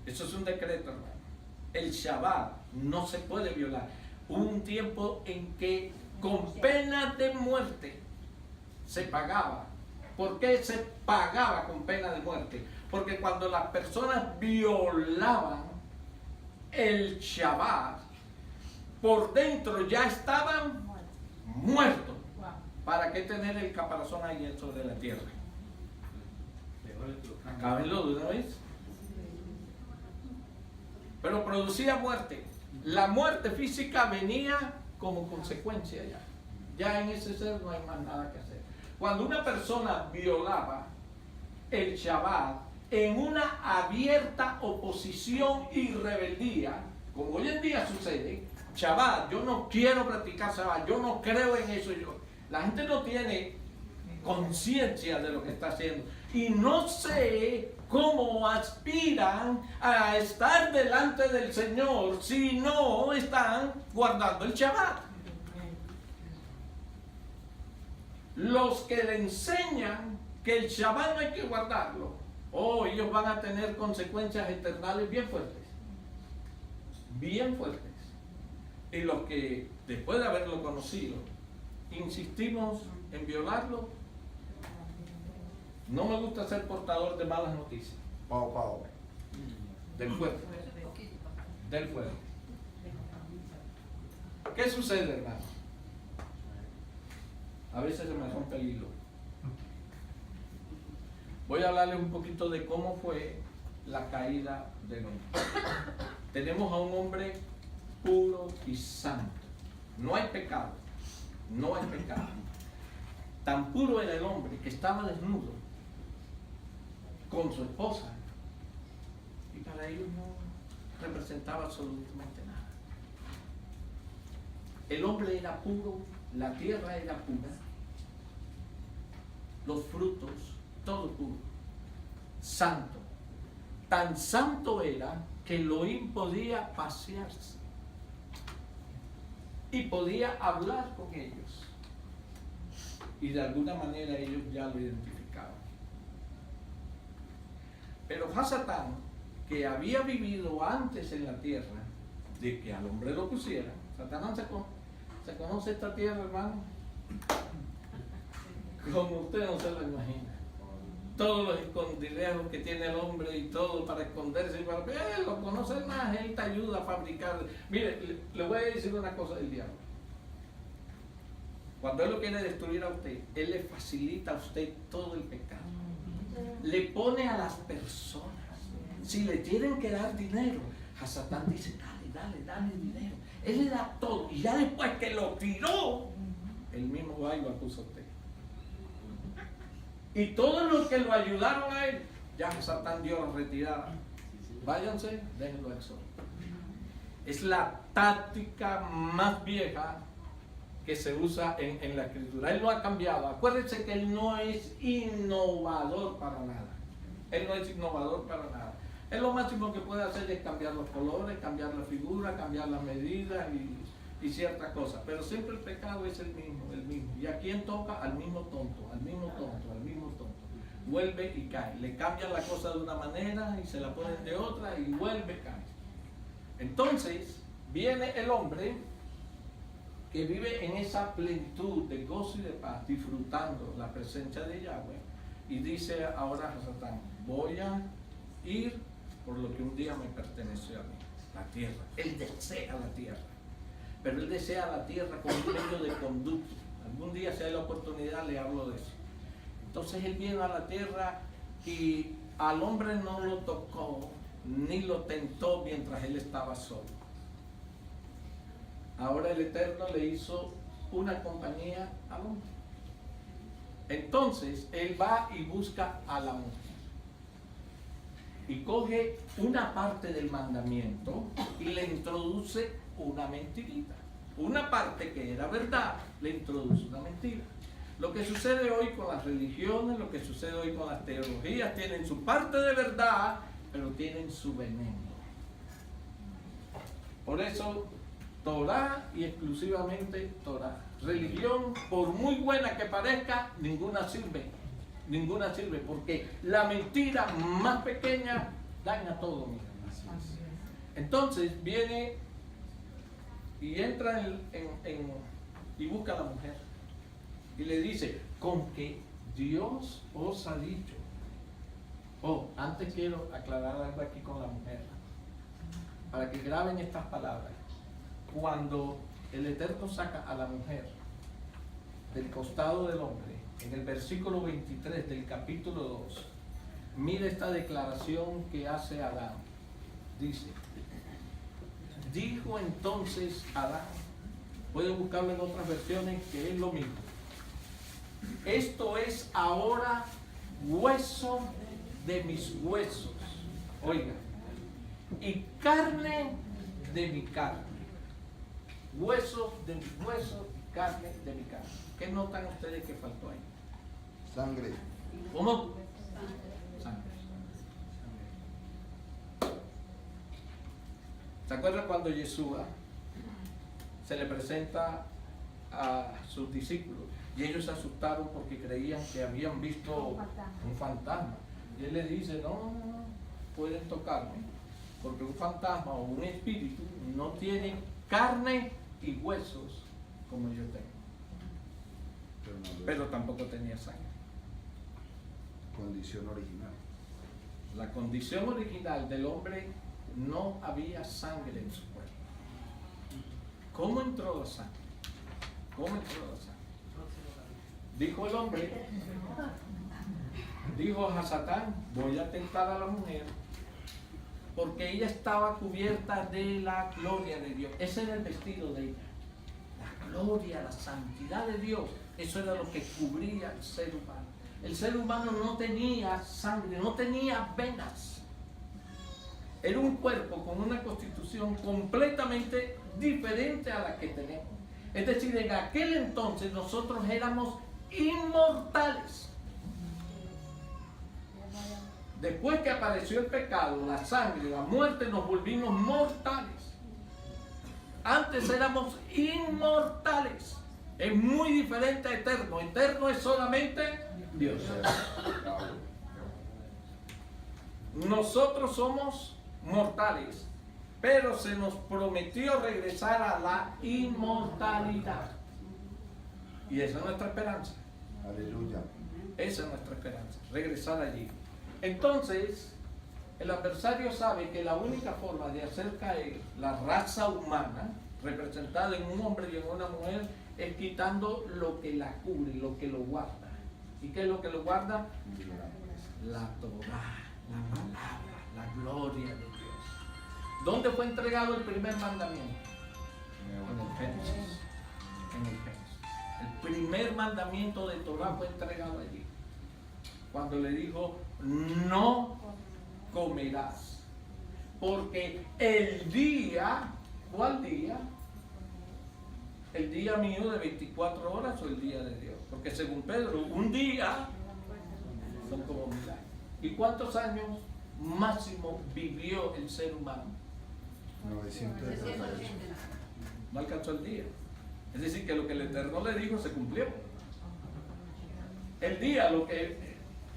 Eso es un decreto, hermano. El Shabbat no se puede violar. Hubo un tiempo en que con pena de muerte se pagaba. ¿Por qué se pagaba con pena de muerte? Porque cuando las personas violaban el Shabbat, por dentro ya estaban muertos. ¿Para qué tener el caparazón ahí sobre la tierra? Acábenlo de una vez. Pero producía muerte. La muerte física venía como consecuencia ya. Ya en ese ser no hay más nada que hacer. Cuando una persona violaba el Shabbat en una abierta oposición y rebeldía, como hoy en día sucede, Shabbat, yo no quiero practicar Shabbat, yo no creo en eso. La gente no tiene conciencia de lo que está haciendo. y no sé cómo aspiran a estar delante del Señor si no están guardando el Shabbat. Los que le enseñan que el Shabbat no hay que guardarlo, ellos van a tener consecuencias eternales bien fuertes. Bien fuertes. Y los que, después de haberlo conocido, insistimos en violarlo, no me gusta ser portador de malas noticias. Pau. Del fuerte. Del fuerte. ¿Qué sucede, hermano? A veces se me rompe el hilo. Voy a hablarles un poquito de cómo fue la caída del hombre. Tenemos a un hombre puro y santo. No hay pecado. No hay pecado. Tan puro era el hombre que estaba desnudo con su esposa. Y para ellos no representaba absolutamente nada. El hombre era puro, la tierra era pura, los frutos, todo puro, santo. Tan santo era que Elohim podía pasearse y podía hablar con ellos. Y de alguna manera ellos ya lo identificaban. Pero Hasatán, que había vivido antes en la tierra de que al hombre lo pusiera, Satanás se conoce esta tierra, hermano, como usted no se lo imagina. Todos los escondrijos que tiene el hombre y todo para esconderse y para él lo conoce más, él te ayuda a fabricar. Mire, le voy a decir una cosa del diablo. Cuando él lo quiere destruir a usted, él le facilita a usted todo el pecado. Le pone a las personas. Si le tienen que dar dinero, Hasatán dice, dale dinero. Él le da todo. Y ya después que lo tiró, él mismo va y lo acusa a usted. Y todos los que lo ayudaron a él, ya Hasatán dio la retirada. Váyanse, déjenlo exhortar. Es la táctica más vieja que se usa en la escritura. Él lo ha cambiado. Acuérdense que él no es innovador para nada. Él no es innovador para nada. Él lo máximo que puede hacer es cambiar los colores, cambiar la figura, cambiar las medidas y ciertas cosas. Pero siempre el pecado es el mismo. ¿Y a quién toca? Al mismo tonto. Vuelve y cae. Le cambian la cosa de una manera y se la ponen de otra y vuelve y cae. Entonces, viene el hombre que vive en esa plenitud de gozo y de paz, disfrutando la presencia de Yahweh, y dice ahora a Hasatán, voy a ir por lo que un día me perteneció a mí, la tierra. Él desea la tierra, pero él desea la tierra como un medio de conducto. Algún día, si hay la oportunidad, le hablo de eso. Entonces él viene a la tierra y al hombre no lo tocó ni lo tentó mientras él estaba solo. Ahora el Eterno le hizo una compañía al hombre. Entonces él va y busca a la mujer y coge una parte del mandamiento y le introduce una mentirita. Una parte que era verdad, le introduce una mentira. Lo que sucede hoy con las religiones, lo que sucede hoy con las teologías, tienen su parte de verdad, pero tienen su veneno. Por eso, Torah y exclusivamente Torah. Religión, por muy buena que parezca, ninguna sirve. Ninguna sirve, porque la mentira más pequeña daña todo, mis hermanos. Entonces viene y entra y busca a la mujer y le dice, con que Dios os ha dicho. Antes quiero aclarar algo aquí con la mujer, para que graben estas palabras. Cuando el Eterno saca a la mujer del costado del hombre, en el versículo 23 del capítulo 2, mira esta declaración que hace Adán. Dice, dijo entonces Adán, puede buscarlo en otras versiones que es lo mismo, esto es ahora hueso de mis huesos, oiga, y carne de mi carne. Huesos de mis huesos y carne de mi carne. ¿Qué notan ustedes que faltó ahí? Sangre. ¿Cómo? Sangre. ¿Se acuerdan cuando Yeshua se le presenta a sus discípulos y ellos se asustaron porque creían que habían visto un fantasma? Y él les dice, no pueden tocarme, porque un fantasma o un espíritu no tiene carne y huesos como yo tengo. Pero tampoco tenía sangre. Condición original. La condición original del hombre, no había sangre en su cuerpo. ¿Cómo entró la sangre? ¿Cómo entró la sangre? Dijo el hombre, dijo a Satán, voy a tentar a la mujer porque ella estaba cubierta de la gloria de Dios. Ese era el vestido de ella. La gloria, la santidad de Dios. Eso era lo que cubría al ser humano. El ser humano no tenía sangre, no tenía venas. Era un cuerpo con una constitución completamente diferente a la que tenemos. Es decir, en aquel entonces nosotros éramos inmortales. Después que apareció el pecado, la sangre, la muerte, nos volvimos mortales. Antes éramos inmortales. Es muy diferente a eterno. Eterno es solamente Dios. Nosotros somos mortales, pero se nos prometió regresar a la inmortalidad. Y esa es nuestra esperanza. Aleluya. Esa es nuestra esperanza, regresar allí. Entonces, el adversario sabe que la única forma de hacer caer la raza humana, representada en un hombre y en una mujer, es quitando lo que la cubre, lo que lo guarda. ¿Y qué es lo que lo guarda? La Torah, la palabra, la gloria de Dios. ¿Dónde fue entregado el primer mandamiento? En el Génesis. En el Génesis. El primer mandamiento de Torah fue entregado allí. Cuando le dijo, no comerás. Porque el día, ¿cuál día? ¿El día mío de 24 horas o el día de Dios? Porque según Pedro, un día son como 1000 años. ¿Y cuántos años máximo vivió el ser humano? 980. No alcanzó el día. Es decir, que lo que el Eterno le dijo se cumplió. El día, lo que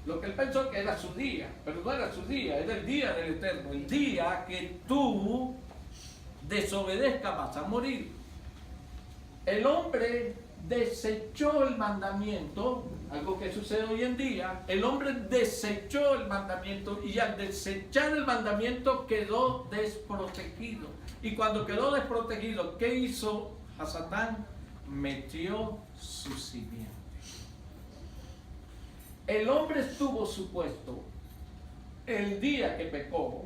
él pensó que era su día, pero no era su día, era el día del Eterno. El día que tú desobedezcas vas a morir. El hombre desechó el mandamiento, algo que sucede hoy en día. El hombre desechó el mandamiento y al desechar el mandamiento quedó desprotegido. Y cuando quedó desprotegido, ¿qué hizo a Satán? Metió su simiente. El hombre estuvo supuesto el día que pecó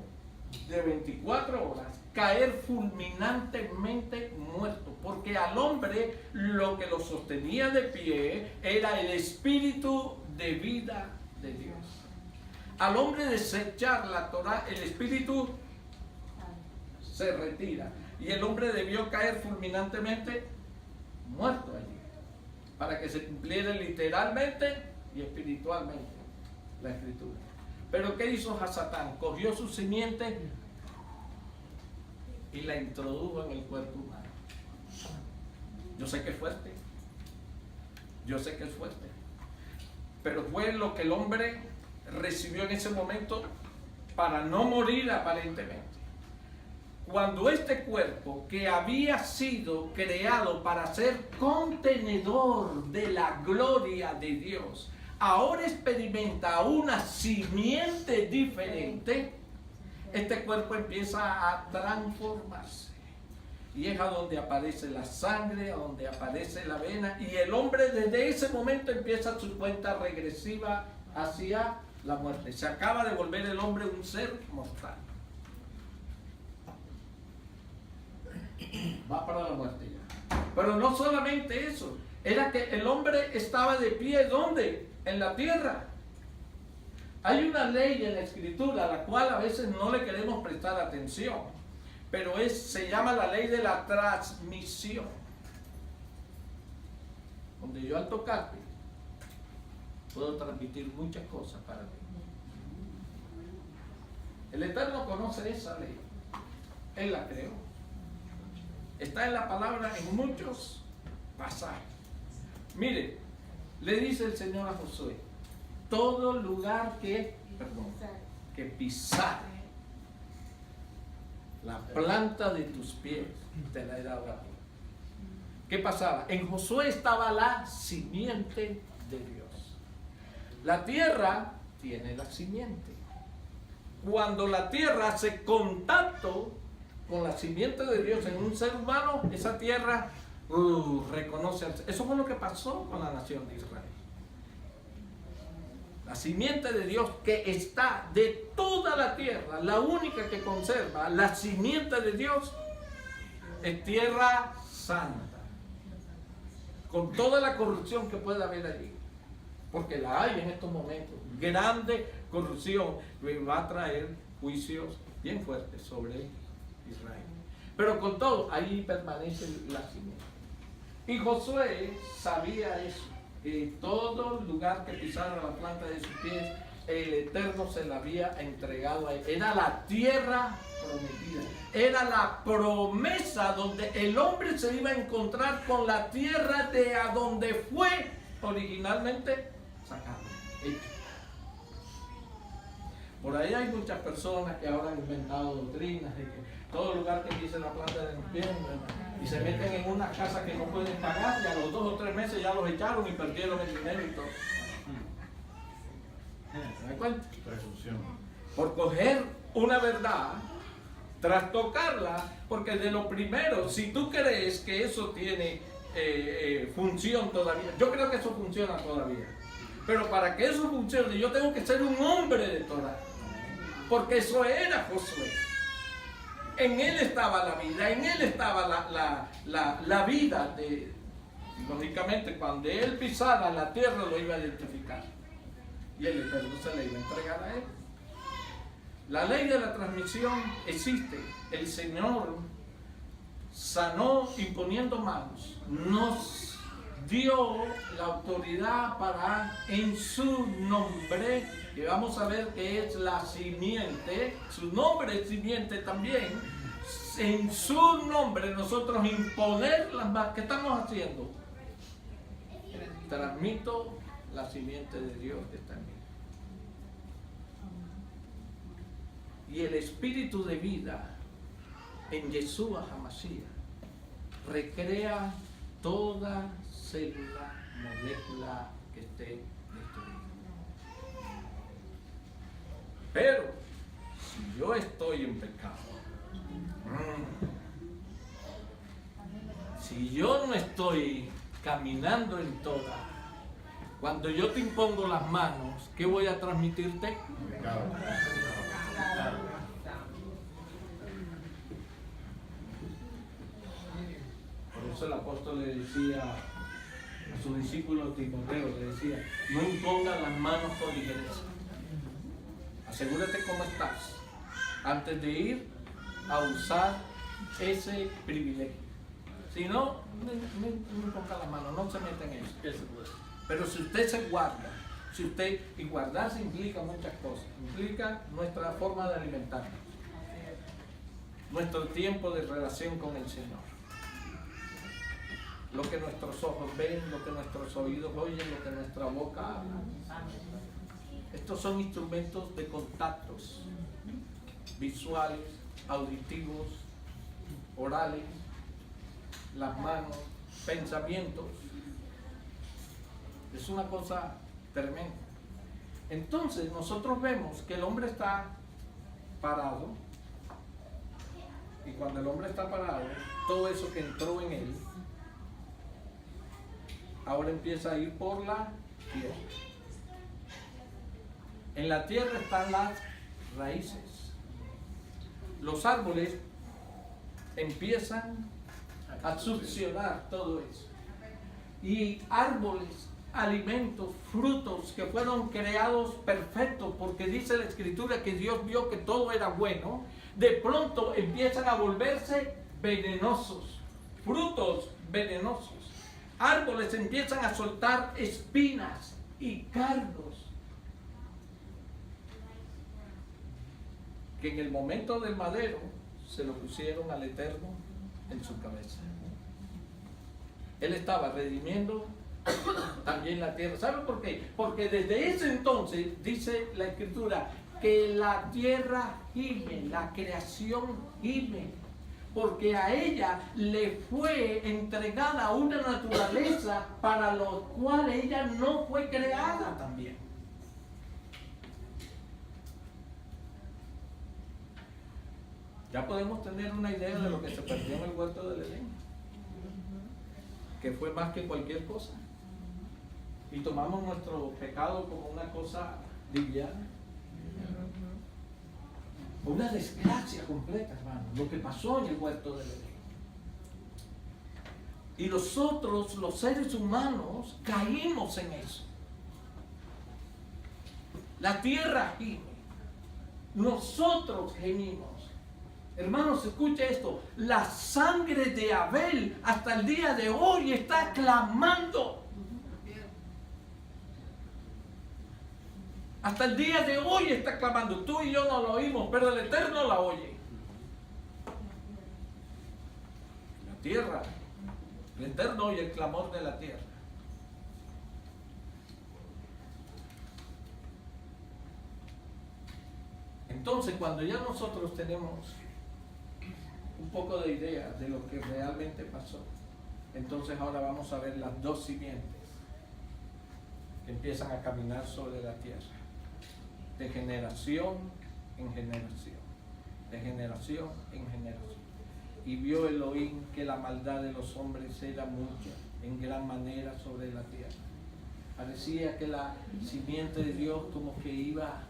de 24 horas caer fulminantemente muerto, porque al hombre lo que lo sostenía de pie era el espíritu de vida de Dios. Al hombre desechar la Torah, el espíritu se retira y el hombre debió caer fulminantemente muerto allí, para que se cumpliera literalmente y espiritualmente la escritura. Pero ¿qué hizo Satán? Cogió su simiente y la introdujo en el cuerpo humano. Yo sé que es fuerte, yo sé que es fuerte, pero fue lo que el hombre recibió en ese momento para no morir aparentemente. Cuando este cuerpo, que había sido creado para ser contenedor de la gloria de Dios, ahora experimenta una simiente diferente, este cuerpo empieza a transformarse. Y es a donde aparece la sangre, a donde aparece la vena, y el hombre desde ese momento empieza su cuenta regresiva hacia la muerte. Se acaba de volver el hombre un ser mortal. Va para la muerte ya. Pero no solamente eso, era que el hombre estaba de pie, ¿dónde? En la tierra. Hay una ley en la escritura a la cual a veces no le queremos prestar atención, pero se llama la ley de la transmisión, donde yo al tocarte puedo transmitir muchas cosas para ti. El Eterno conoce esa ley. Él la creó. Está en la palabra en muchos pasajes. Mire, le dice el Señor a Josué, todo lugar que pisar la planta de tus pies te la he dado a ti. ¿Qué pasaba? En Josué estaba la simiente de Dios. La tierra tiene la simiente. Cuando la tierra hace contacto con la simiente de Dios en un ser humano, esa tierra reconoce. Eso fue lo que pasó con la nación de Israel. La simiente de Dios que está de toda la tierra, la única que conserva la simiente de Dios es tierra santa, con toda la corrupción que pueda haber allí, porque la hay en estos momentos, grande corrupción que va a traer juicios bien fuertes sobre Israel. Pero con todo, ahí permanece la simiente. Y Josué sabía eso, que todo lugar que pisara la planta de sus pies, el Eterno se la había entregado a él. Era la tierra prometida, era la promesa donde el hombre se iba a encontrar con la tierra de a donde fue originalmente sacado, hecho. Por ahí hay muchas personas que ahora han inventado doctrinas de que todo lugar que pise la planta de los pies, y se meten en una casa que no pueden pagar y a los 2 o 3 meses ya los echaron y perdieron el dinero y todo. ¿Se dan cuenta? Presunción. Por coger una verdad, trastocarla, porque de lo primero, si tú crees que eso tiene función todavía, yo creo que eso funciona todavía, pero para que eso funcione yo tengo que ser un hombre de Torah, porque eso era Josué. En él estaba la vida, en él estaba la vida de, lógicamente cuando él pisara la tierra lo iba a identificar y el Eterno se le iba a entregar a él. La ley de la transmisión existe. El Señor sanó imponiendo manos, nos dio la autoridad para en su nombre, que vamos a ver que es la simiente, su nombre es simiente también, en su nombre nosotros imponer las manos. ¿Qué estamos haciendo? Transmito la simiente de Dios que está en mí. Y el espíritu de vida en Yeshua HaMashiach recrea toda célula, molécula que esté destruida. Pero si yo estoy en pecado, si yo no estoy caminando en toda, cuando yo te impongo las manos, ¿qué voy a transmitirte? Pecado. Por eso el apóstol le decía a su discípulo Timoteo, le decía, no impongan las manos con ligereza. Asegúrate cómo estás antes de ir a usar ese privilegio. Si no, no imponga las manos, no se meta en eso. Pero si usted se guarda, y guardarse implica muchas cosas, implica nuestra forma de alimentarnos, nuestro tiempo de relación con el Señor, lo que nuestros ojos ven, lo que nuestros oídos oyen, lo que nuestra boca habla. Estos son instrumentos de contactos visuales, auditivos, orales, las manos, pensamientos. Es una cosa tremenda. Entonces nosotros vemos que el hombre está parado, y cuando el hombre está parado, todo eso que entró en él ahora empieza a ir por la tierra. En la tierra están las raíces. Los árboles empiezan a succionar todo eso. Y árboles, alimentos, frutos que fueron creados perfectos, porque dice la Escritura que Dios vio que todo era bueno, de pronto empiezan a volverse venenosos, frutos venenosos. Árboles empiezan a soltar espinas y cardos. que en el momento del madero se lo pusieron al Eterno en su cabeza. Él estaba redimiendo también la tierra. ¿Sabe por qué? Porque desde ese entonces, dice la Escritura, que la tierra gime, la creación gime, porque a ella le fue entregada una naturaleza para lo cual ella no fue creada también. Ya podemos tener una idea de lo que se perdió en el huerto del Edén, que fue más que cualquier cosa. Y tomamos nuestro pecado como una cosa liviana. Una desgracia completa, hermano, lo que pasó en el huerto del Edén. Y nosotros, los seres humanos, caímos en eso. La tierra gime. Nosotros gemimos. Hermanos, escuche esto. La sangre de Abel hasta el día de hoy está clamando. Hasta el día de hoy está clamando. Tú y yo no lo oímos, pero el Eterno la oye. La tierra, el Eterno oye el clamor de la tierra. Entonces, cuando ya nosotros tenemos un poco de idea de lo que realmente pasó, entonces ahora vamos a ver las dos simientes que empiezan a caminar sobre la tierra, de generación en generación, de generación en generación. Y vio Elohim que la maldad de los hombres era mucha, en gran manera sobre la tierra. Parecía que la simiente de Dios como que iba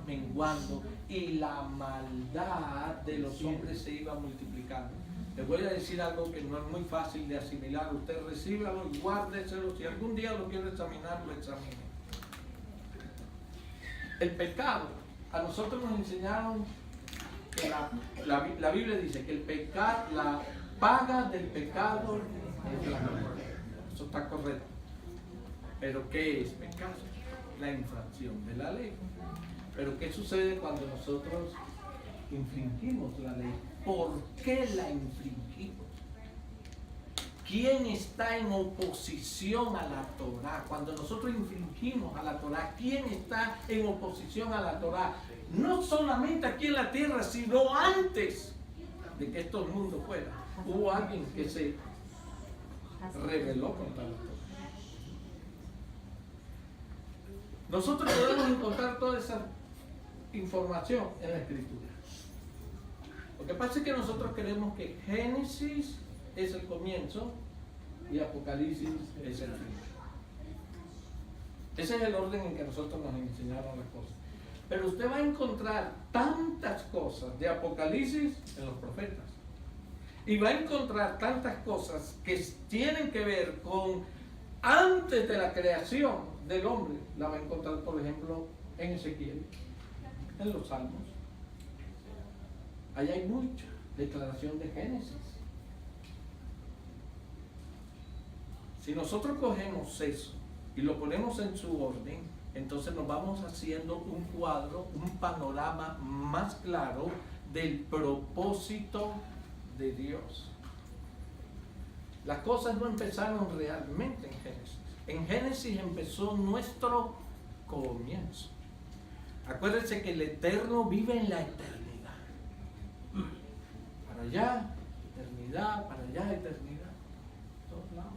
menguando, y la maldad de los hombres se iba multiplicando. Les voy a decir algo que no es muy fácil de asimilar. Usted recíbalo y guárdeselo. Si algún día lo quiere examinar, lo examine. El pecado, a nosotros nos enseñaron que la Biblia dice que el pecado, la paga del pecado es la muerte. Eso está correcto. Pero ¿qué es pecado? La infracción de la ley. Pero ¿qué sucede cuando nosotros infringimos la ley? ¿Por qué la infringimos? ¿Quién está en oposición a la Torá? Cuando nosotros infringimos a la Torá, ¿quién está en oposición a la Torá? No solamente aquí en la tierra, sino antes de que estos mundos fueran. Hubo alguien que se rebeló contra la Torá. Nosotros podemos encontrar toda esa información en la Escritura. Lo que pasa es que nosotros creemos que Génesis es el comienzo y Apocalipsis es el fin. Ese es el orden en que nosotros nos enseñaron las cosas. Pero usted va a encontrar tantas cosas de Apocalipsis en los profetas. Y va a encontrar tantas cosas que tienen que ver con antes de la creación del hombre. La va a encontrar, por ejemplo, en Ezequiel, en los Salmos. Allá hay mucha declaración de Génesis. Si nosotros cogemos eso y lo ponemos en su orden, entonces nos vamos haciendo un cuadro, un panorama más claro del propósito de Dios. Las cosas no empezaron realmente en Génesis. En Génesis empezó nuestro comienzo. Acuérdense que el Eterno vive en la eternidad. Para allá, eternidad, para allá, eternidad. Todos lados.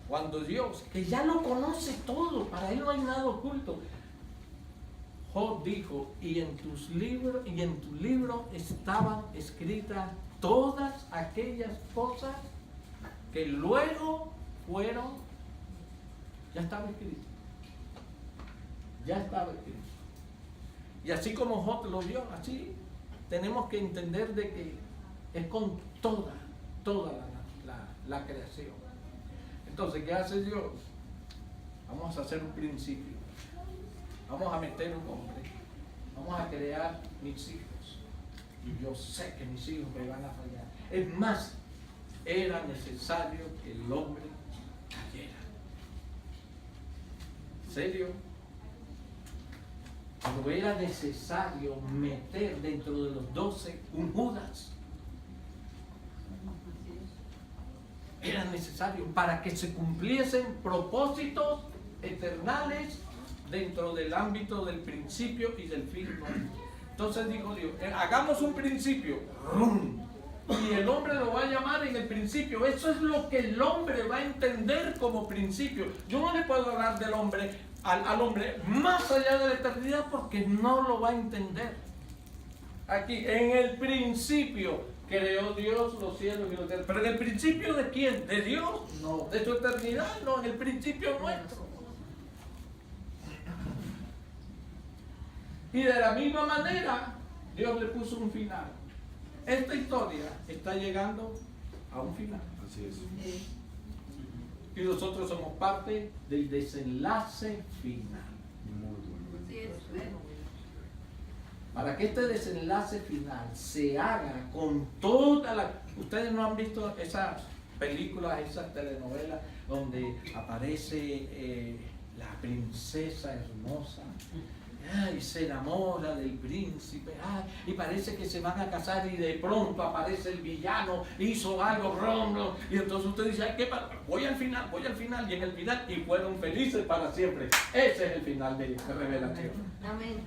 Cuando Dios, que ya lo conoce todo, para Él no hay nada oculto. Job dijo, y en tu libro estaban escritas todas aquellas cosas que luego fueron, ya estaba escrito. Ya estaba escrito. Y así como Job lo vio, así tenemos que entender de que es con toda la creación. Entonces, ¿qué hace Dios? Vamos a hacer un principio. Vamos a meter un hombre. Vamos a crear mis hijos. Y yo sé que mis hijos me van a fallar. Es más, era necesario que el hombre cayera. ¿En serio? Cuando Pero era necesario meter dentro de los 12 un Judas. Era necesario para que se cumpliesen propósitos eternales dentro del ámbito del principio y del fin. Entonces dijo Dios, hagamos un principio, ¡rum! Y el hombre lo va a llamar en el principio. Eso es lo que el hombre va a entender como principio. Yo no le puedo hablar del hombre al hombre más allá de la eternidad porque no lo va a entender. Aquí, en el principio creó Dios los cielos y la tierra. Pero en el principio ¿de quién? ¿De Dios? No. ¿De su eternidad? No, en el principio nuestro. Y de la misma manera Dios le puso un final. Esta historia está llegando a un final. Así es. Y nosotros somos parte del desenlace final. Muy bueno. Para que este desenlace final se haga con toda la... Ustedes no han visto esas películas, esas telenovelas donde aparece la princesa hermosa y se enamora del príncipe y parece que se van a casar y de pronto aparece el villano, hizo algo wrong, y entonces usted dice, ¿qué pasa? Voy al final, y en el final, y fueron felices para siempre. Ese es el final de Revelación. Amén.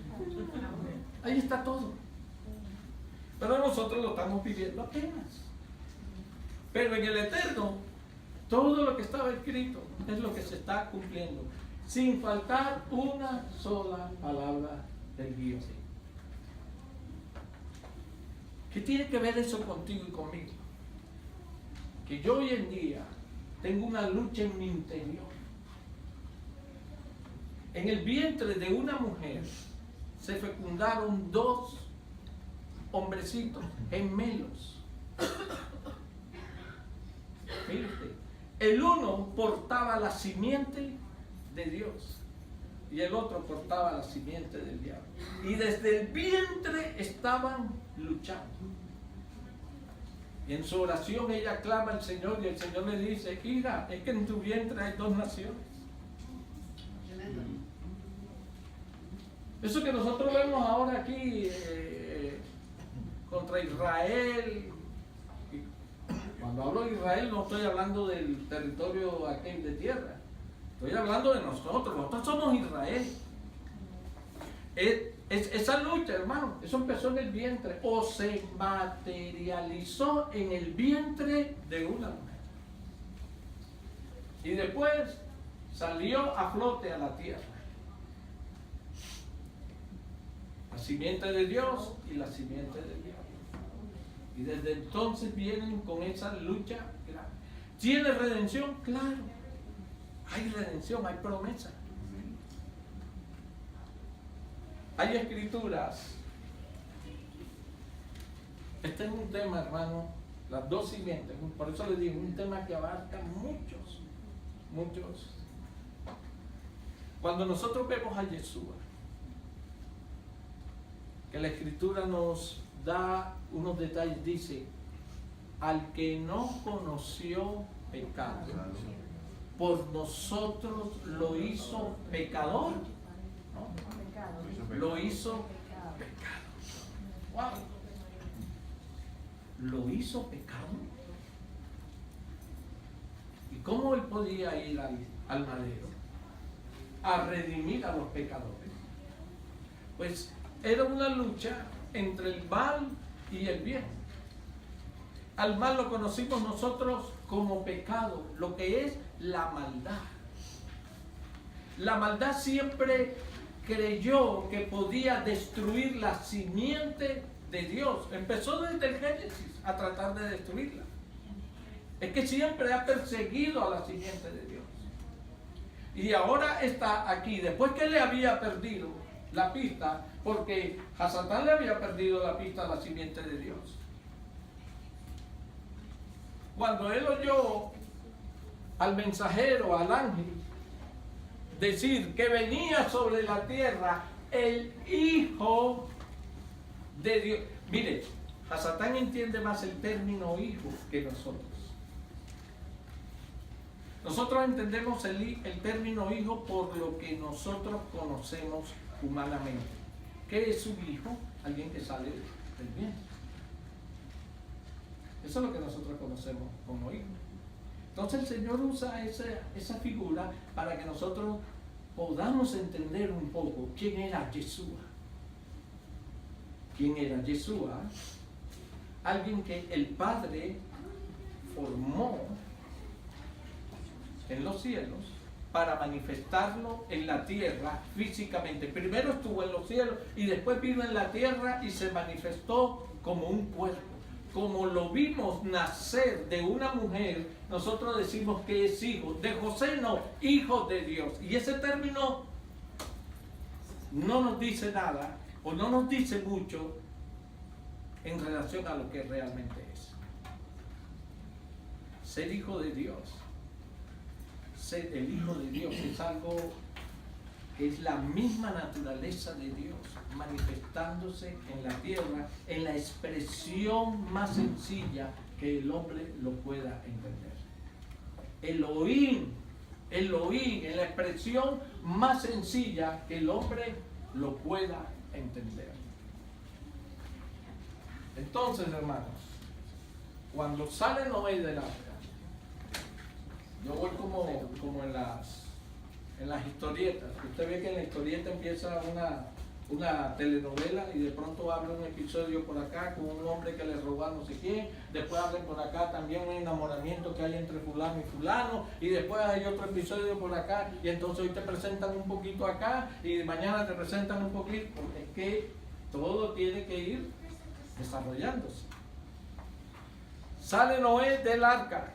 Ahí está todo. Pero nosotros lo estamos viviendo apenas. Pero en el eterno, todo lo que estaba escrito es lo que se está cumpliendo, sin faltar una sola palabra del guión. ¿Qué tiene que ver eso contigo y conmigo? Que yo hoy en día tengo una lucha en mi interior. En el vientre de una mujer se fecundaron 2 hombrecitos gemelos. Mire usted, el uno portaba la simiente de Dios y el otro portaba la simiente del diablo. Y desde el vientre estaban luchando. Y en su oración ella clama al Señor y el Señor le dice, hija, es que en tu vientre hay 2 naciones. Eso que nosotros vemos ahora aquí contra Israel, cuando hablo de Israel no estoy hablando del territorio aquel de tierra, estoy hablando de nosotros somos Israel. Esa lucha, hermano, eso empezó en el vientre o se materializó en el vientre de una mujer. Y después salió a flote a la tierra. La simiente de Dios y la simiente del diablo. Y desde entonces vienen con esa lucha grande. ¿Tiene redención? Claro. Hay redención, hay promesa. Hay escrituras. Este es un tema, hermano, las 2 siguientes. Por eso les digo, un tema que abarca muchos. Cuando nosotros vemos a Yeshua, que la escritura nos da unos detalles, dice, al que no conoció pecado, por nosotros lo hizo pecador, ¿no? Lo hizo pecado. Wow. Lo hizo pecado. ¿Y cómo él podía ir al madero a redimir a los pecadores? Pues era una lucha entre el mal y el bien. Al mal lo conocimos nosotros como pecado, lo que es la maldad. La maldad siempre creyó que podía destruir la simiente de Dios. Empezó desde el Génesis a tratar de destruirla. Es que siempre ha perseguido a la simiente de Dios. Y ahora está aquí, después que le había perdido la pista, porque a Satán le había perdido la pista a la simiente de Dios. Cuando él oyó al mensajero, al ángel, decir que venía sobre la tierra el Hijo de Dios. Mire, a Satán entiende más el término hijo que nosotros. Nosotros entendemos el término hijo por lo que nosotros conocemos humanamente. ¿Qué es un hijo? Alguien que sale del vientre. Eso es lo que nosotros conocemos como hijo. Entonces el Señor usa esa figura para que nosotros podamos entender un poco quién era Yeshua. ¿Quién era Yeshua? Alguien que el Padre formó en los cielos para manifestarlo en la tierra físicamente. Primero estuvo en los cielos y después vino en la tierra y se manifestó como un cuerpo. Como lo vimos nacer de una mujer, nosotros decimos que es hijo. De José no, hijo de Dios. Y ese término no nos dice nada o no nos dice mucho en relación a lo que realmente es. Ser hijo de Dios, ser el hijo de Dios es algo que es la misma naturaleza de Dios manifestándose en la tierra en la expresión más sencilla que el hombre lo pueda entender. Elohim, en la expresión más sencilla que el hombre lo pueda entender. Entonces, hermanos, cuando sale Noé del arca, yo voy como en las historietas. Usted ve que en la historieta empieza una telenovela y de pronto abre un episodio por acá con un hombre que le robó a no sé quién, después abre por acá también un enamoramiento que hay entre fulano y fulano, y después hay otro episodio por acá, y entonces hoy te presentan un poquito acá y mañana te presentan un poquito, porque es que todo tiene que ir desarrollándose. Sale Noé del arca.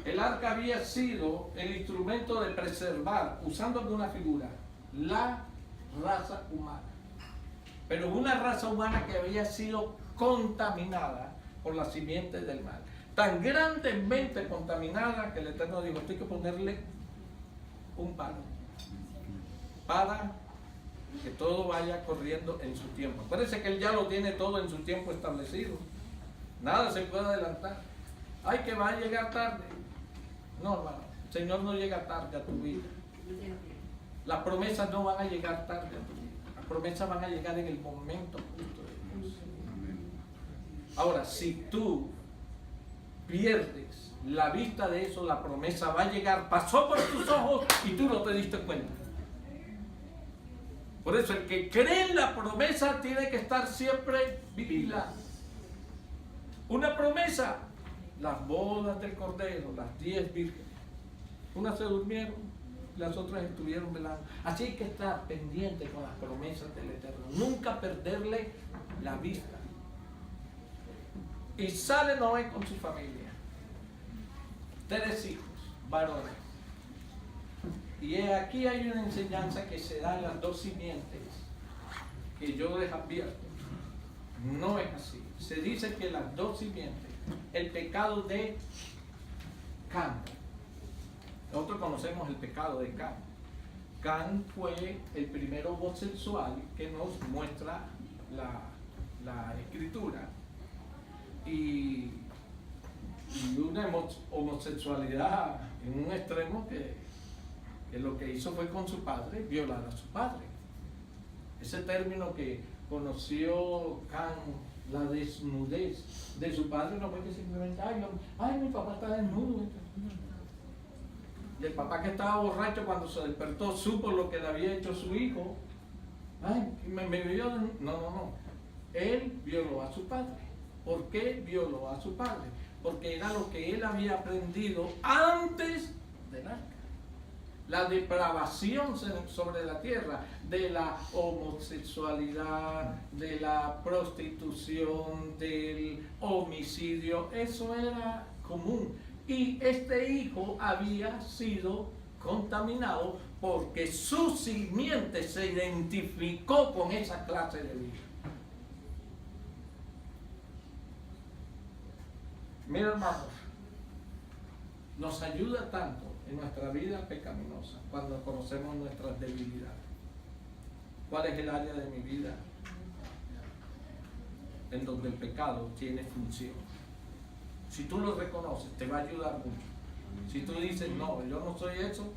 El arca había sido el instrumento de preservar, usando alguna figura, la raza humana. Pero una raza humana que había sido contaminada por la simiente del mal. Tan grandemente contaminada que el Eterno dijo, esto hay que ponerle un palo para que todo vaya corriendo en su tiempo. Acuérdense que Él ya lo tiene todo en su tiempo establecido. Nada se puede adelantar. Ay, que va a llegar tarde. No, hermano, el Señor no llega tarde a tu vida. Las promesas no van a llegar tarde a tu vida. Las promesas van a llegar en el momento justo de Dios. Ahora, si tú pierdes la vista de eso, la promesa va a llegar, pasó por tus ojos y tú no te diste cuenta. Por eso el que cree en la promesa tiene que estar siempre vigilado. Una promesa, las bodas del Cordero, las 10 vírgenes. Unas se durmieron, las otras estuvieron velando. Así hay que estar pendiente con las promesas del Eterno. Nunca perderle la vista. Y sale Noé con su familia. 3 hijos, varones. Y aquí hay una enseñanza que se da en las 2 simientes, que yo les advierto. No es así. Se dice que las 2 simientes, el pecado de Can. Nosotros conocemos el pecado de Can. Can fue el primer homosexual que nos muestra la escritura. Y una homosexualidad en un extremo que lo que hizo fue con su padre, violar a su padre. Ese término que conoció Can, la desnudez de su padre, no fue que simplemente, ay, mi papá está desnudo. Y el papá, que estaba borracho cuando se despertó, supo lo que le había hecho su hijo. Ay, me violó. No. Él violó a su padre. ¿Por qué violó a su padre? Porque era lo que él había aprendido antes del arca. La depravación sobre la tierra, de la homosexualidad, de la prostitución, del homicidio, eso era común. Y este hijo había sido contaminado porque su simiente se identificó con esa clase de vida. Mira, hermanos, nos ayuda tanto en nuestra vida pecaminosa cuando conocemos nuestras debilidades. ¿Cuál es el área de mi vida en donde el pecado tiene función? Si tú lo reconoces, te va a ayudar mucho. Si tú dices, no, yo no soy eso.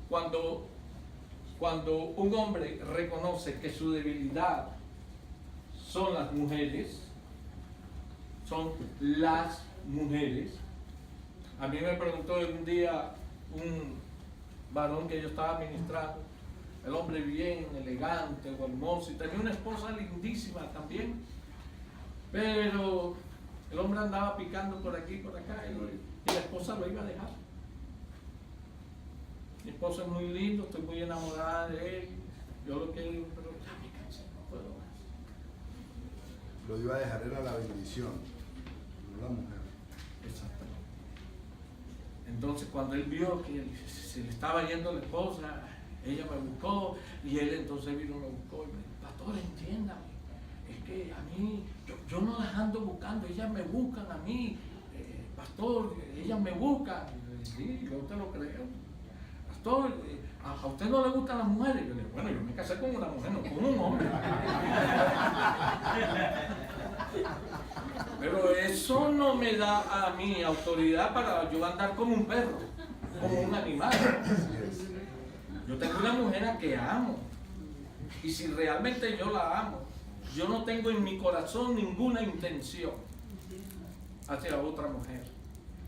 Cuando cuando un hombre reconoce que su debilidad son las mujeres, A mí me preguntó un día un varón que yo estaba ministrando, el hombre bien elegante, hermoso, y tenía una esposa lindísima también, pero el hombre andaba picando por aquí y por acá, y la esposa lo iba a dejar. Mi esposo es muy lindo, estoy muy enamorada de él, yo lo quiero, pero ya me cansé, no puedo más. Lo iba a dejar, era la bendición, no la mujer. Exactamente. Entonces cuando él vio que se le estaba yendo la esposa, ella me buscó, y él entonces vino y me buscó y me dijo: pastor, entiéndame, es que a mí, yo no las ando buscando, ellas me buscan a mí, pastor, ellas me buscan. Y yo, sí, yo te lo creo. Pastor, ¿a usted no le gustan las mujeres? Y yo le digo: bueno, yo me casé con una mujer, no con un hombre. Pero eso no me da a mí autoridad para yo andar como un perro, como un animal. Yo tengo una mujer a que amo, y si realmente yo la amo, yo no tengo en mi corazón ninguna intención hacia otra mujer.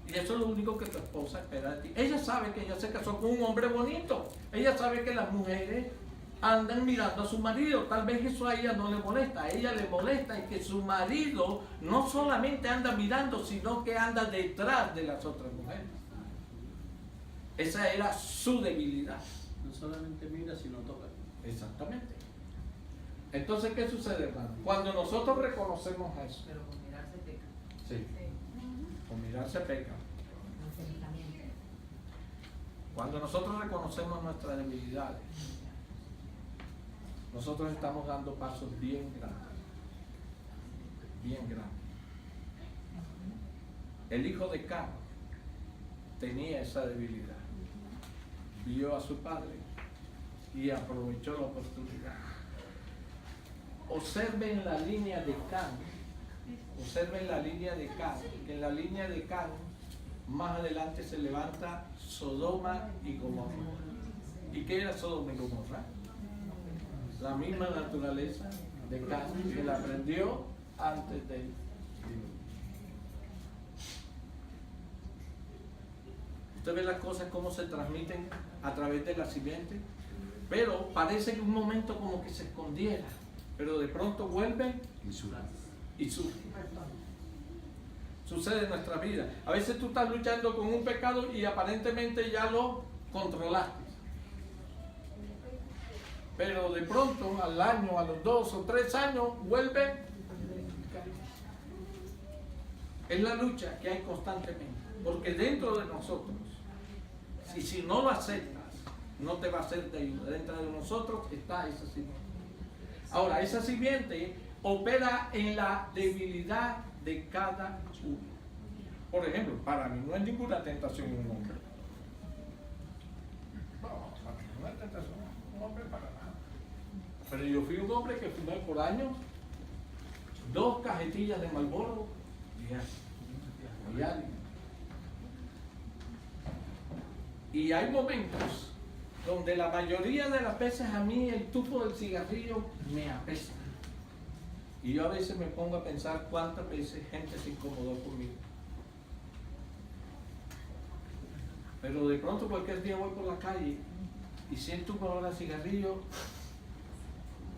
Y eso es lo único que tu esposa espera de ti. Ella sabe que ella se casó con un hombre bonito. Ella sabe que las mujeres andan mirando a su marido. Tal vez eso a ella no le molesta. A ella le molesta y que su marido no solamente anda mirando, sino que anda detrás de las otras mujeres. Esa era su debilidad. No solamente mira, sino toca. Exactamente. Entonces, ¿qué sucede, hermano? Cuando nosotros reconocemos eso. Pero con mirar se peca. Sí. Con mirar se peca. Cuando nosotros reconocemos nuestras debilidades, nosotros estamos dando pasos bien grandes. Bien grandes. El hijo de Can tenía esa debilidad. Vio a su padre y aprovechó la oportunidad. Observen la línea de Can. Observen la línea de Can. Que en la línea de Can, más adelante se levanta Sodoma y Gomorra. ¿Y qué era Sodoma y Gomorra? La misma naturaleza de Can, que la aprendió antes de él. Usted ve las cosas cómo se transmiten a través de la simiente, pero parece que un momento como que se escondiera, pero de pronto vuelve y surge. Sucede en nuestra vida. A veces tú estás luchando con un pecado y aparentemente ya lo controlaste, pero de pronto al año, a los 2 o 3 años vuelve. Es la lucha que hay constantemente, porque dentro de nosotros, y si no lo aceptas, no te va a hacer de ayuda. Dentro de nosotros está esa simiente. Ahora, esa simiente opera en la debilidad de cada uno. Por ejemplo, para mí no es ninguna tentación en un hombre. No, para mí no es tentación en un hombre para nada. Pero yo fui un hombre que fumé por años 2 cajetillas de Marlboro diario. Y hay momentos donde la mayoría de las veces a mí el tubo del cigarrillo me apesta. Y yo a veces me pongo a pensar cuántas veces gente se incomodó conmigo. Pero de pronto cualquier día voy por la calle y siento un olor a cigarrillo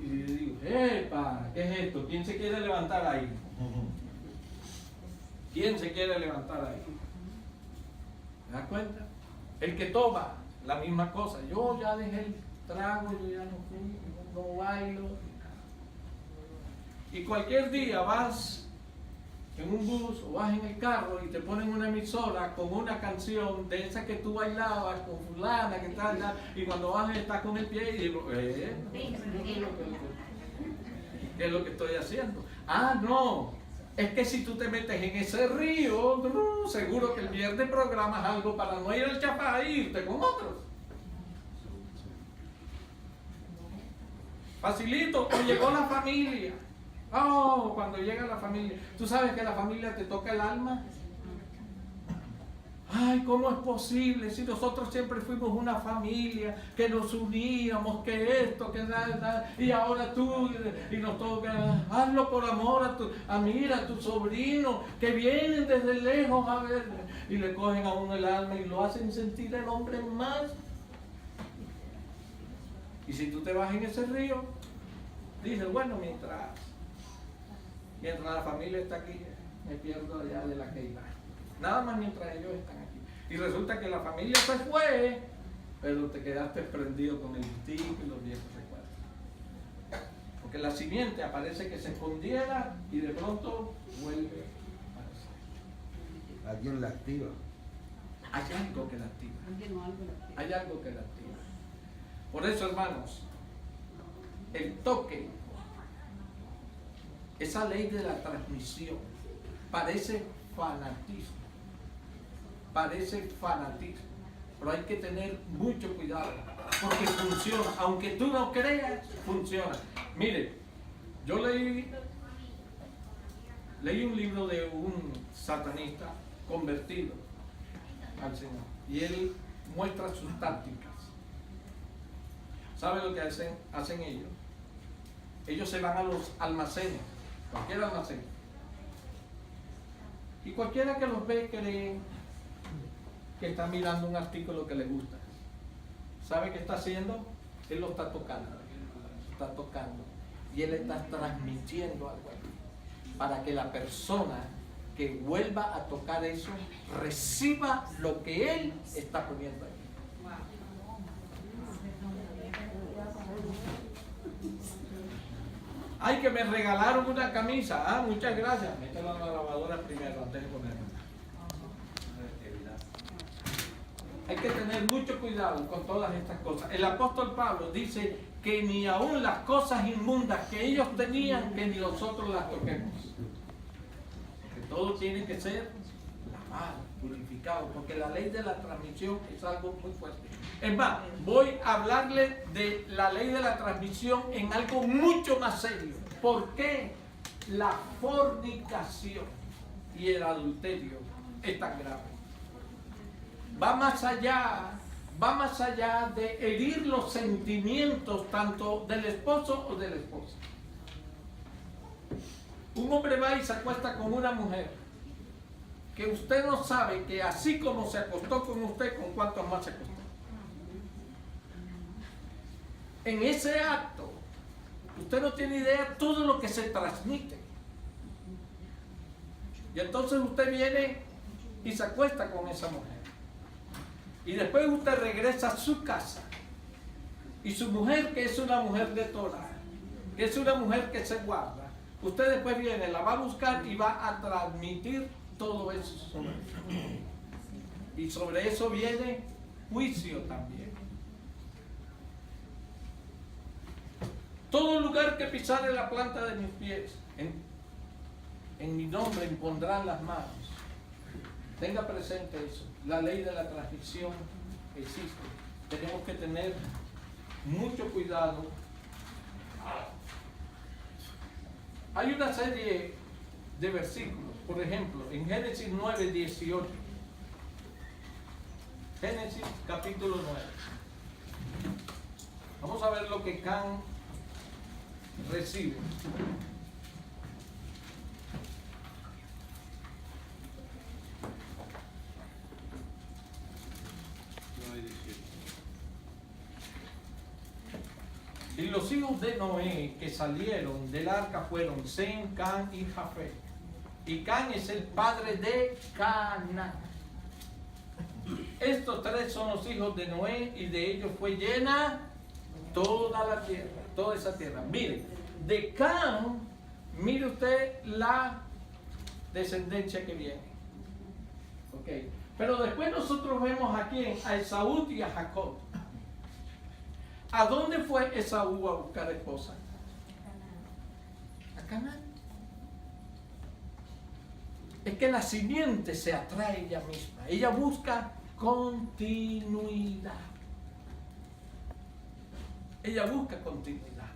y le digo: ¡epa! ¿Qué es esto? ¿Quién se quiere levantar ahí? ¿Quién se quiere levantar ahí? ¿Te das cuenta? El que toma la misma cosa. Yo ya dejé el trago, yo ya no fumo, no bailo. Y cualquier día vas en un bus o vas en el carro y te ponen una emisora con una canción de esa que tú bailabas con fulana, que tal, y cuando vas estás con el pie y digo: ¿qué es lo que estoy haciendo? Ah, no. Es que si tú te metes en ese río, seguro que el viernes programas algo para no ir al Chapá e irte con otros. Facilito, o llegó la familia. Oh, cuando llega la familia, tú sabes que la familia te toca el alma. ay, ¿cómo es posible si nosotros siempre fuimos una familia, que nos uníamos, que esto, que nada, y ahora tú, y nos toca, hazlo por amor mira, a tu sobrino, que vienen desde lejos a ver, y le cogen a uno el alma y lo hacen sentir el hombre más. Y si tú te vas en ese río, dices, bueno, mientras la familia está aquí, me pierdo allá de la Keila. Nada más mientras ellos están aquí. Y resulta que la familia se fue, pero te quedaste prendido con el tico y los viejos recuerdos. Porque la simiente aparece que se escondiera y de pronto vuelve a aparecer. Alguien la activa. Hay algo que la activa. Alguien o algo lo activa. Hay algo que la activa. Por eso, hermanos, el toque, esa ley de la transmisión, parece fanatismo. Parece fanatismo. Pero hay que tener mucho cuidado. Porque funciona. Aunque tú no creas, funciona. Mire, yo leí un libro de un satanista convertido al Señor. Y él muestra sus tácticas. ¿Sabe lo que hacen ellos? Ellos se van a los almacenes, cualquier almacén. Y cualquiera que los ve cree que está mirando un artículo que le gusta. ¿Sabe qué está haciendo? Él lo está tocando. Está tocando. Y él está transmitiendo algo ahí. Para que la persona que vuelva a tocar eso reciba lo que él está poniendo ahí. Ay, que me regalaron una camisa. Ah, muchas gracias. Métela en la lavadora primero antes de ponerla. Hay que tener mucho cuidado con todas estas cosas. El apóstol Pablo dice que ni aun las cosas inmundas que ellos tenían, que ni nosotros las toquemos. Que todo tiene que ser lavado, purificado, porque la ley de la transmisión es algo muy fuerte. Es más, voy a hablarle de la ley de la transmisión en algo mucho más serio. ¿Por qué la fornicación y el adulterio es tan grave? Va más allá de herir los sentimientos tanto del esposo o de la esposa. Un hombre va y se acuesta con una mujer que usted no sabe que así como se acostó con usted, con cuántos más se acostó. En ese acto, usted no tiene idea todo lo que se transmite. Y entonces usted viene y se acuesta con esa mujer. Y después usted regresa a su casa. Y su mujer, que es una mujer de Torah, que es una mujer que se guarda, usted después viene, la va a buscar y va a transmitir todo eso sobre eso. Y sobre eso viene juicio también. Todo lugar que pisare la planta de mis pies, en mi nombre impondrán las manos. Tenga presente eso. La ley de la transmisión existe. Tenemos que tener mucho cuidado. Hay una serie de versículos. Por ejemplo, en Génesis 9:18. Génesis capítulo 9. Vamos a ver lo que Can recibe. Y los hijos de Noé que salieron del arca fueron Sem, Can y Jafet. Y Can es el padre de Canaán. Estos tres son los hijos de Noé y de ellos fue llena toda la tierra, toda esa tierra. Mire, de Can, mire usted la descendencia que viene. Okay. Pero después nosotros vemos aquí a Esaú y a Jacob. ¿A dónde fue Esaú a buscar esposa? A Canaán. Es que la simiente se atrae ella misma. Ella busca continuidad. Ella busca continuidad.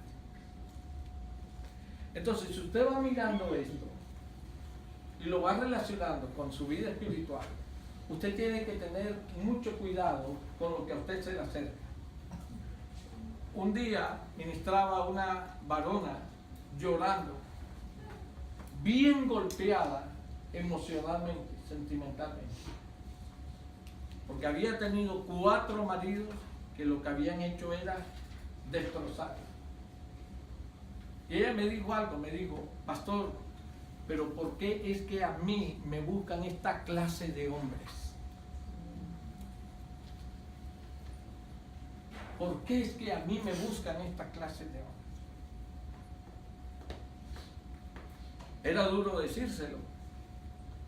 Entonces, si usted va mirando esto y lo va relacionando con su vida espiritual, usted tiene que tener mucho cuidado con lo que a usted se le acerca. Un día ministraba una varona llorando, bien golpeada emocionalmente, sentimentalmente, porque había tenido 4 maridos que lo que habían hecho era destrozarla. Y ella me dijo algo, me dijo: pastor, pero ¿por qué es que a mí me buscan esta clase de hombres? ¿Por qué es que a mí me buscan esta clase de hombres? Era duro decírselo.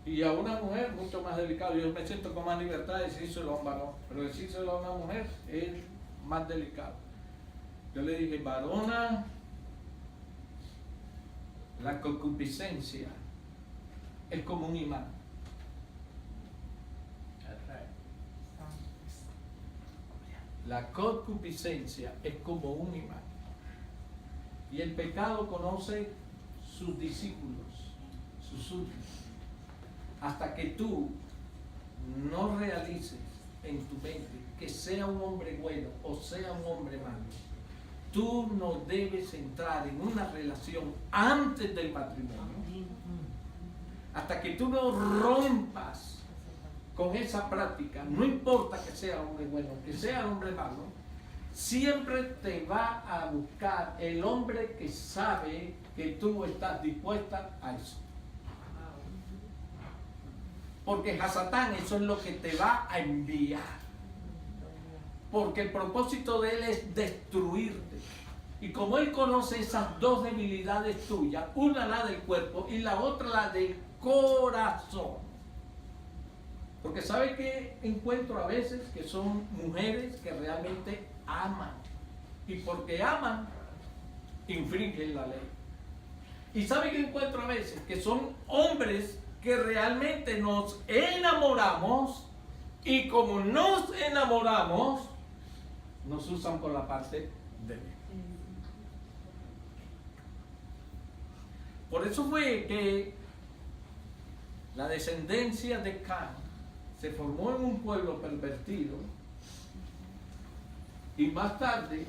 Y a una mujer mucho más delicado. Yo me siento con más libertad de decírselo a un varón, pero decírselo a una mujer es más delicado. Yo le dije: varona, la concupiscencia es como un imán. La concupiscencia es como un imán. Y el pecado conoce sus discípulos, sus súbditos. Hasta que tú no realices en tu mente que sea un hombre bueno o sea un hombre malo, tú no debes entrar en una relación antes del matrimonio. Hasta que tú no rompas con esa práctica, no importa que sea hombre bueno, que sea hombre malo, siempre te va a buscar el hombre que sabe que tú estás dispuesta a eso. Porque a Satán eso es lo que te va a enviar. Porque el propósito de él es destruirte. Y como él conoce esas 2 debilidades tuyas, una la del cuerpo y la otra la del corazón. Porque ¿sabe qué encuentro a veces? Que son mujeres que realmente aman. Y porque aman, infringen la ley. Y ¿sabe qué encuentro a veces? Que son hombres que realmente nos enamoramos, y como nos enamoramos, nos usan por la parte débil. Por eso fue que la descendencia de Can se formó en un pueblo pervertido, y más tarde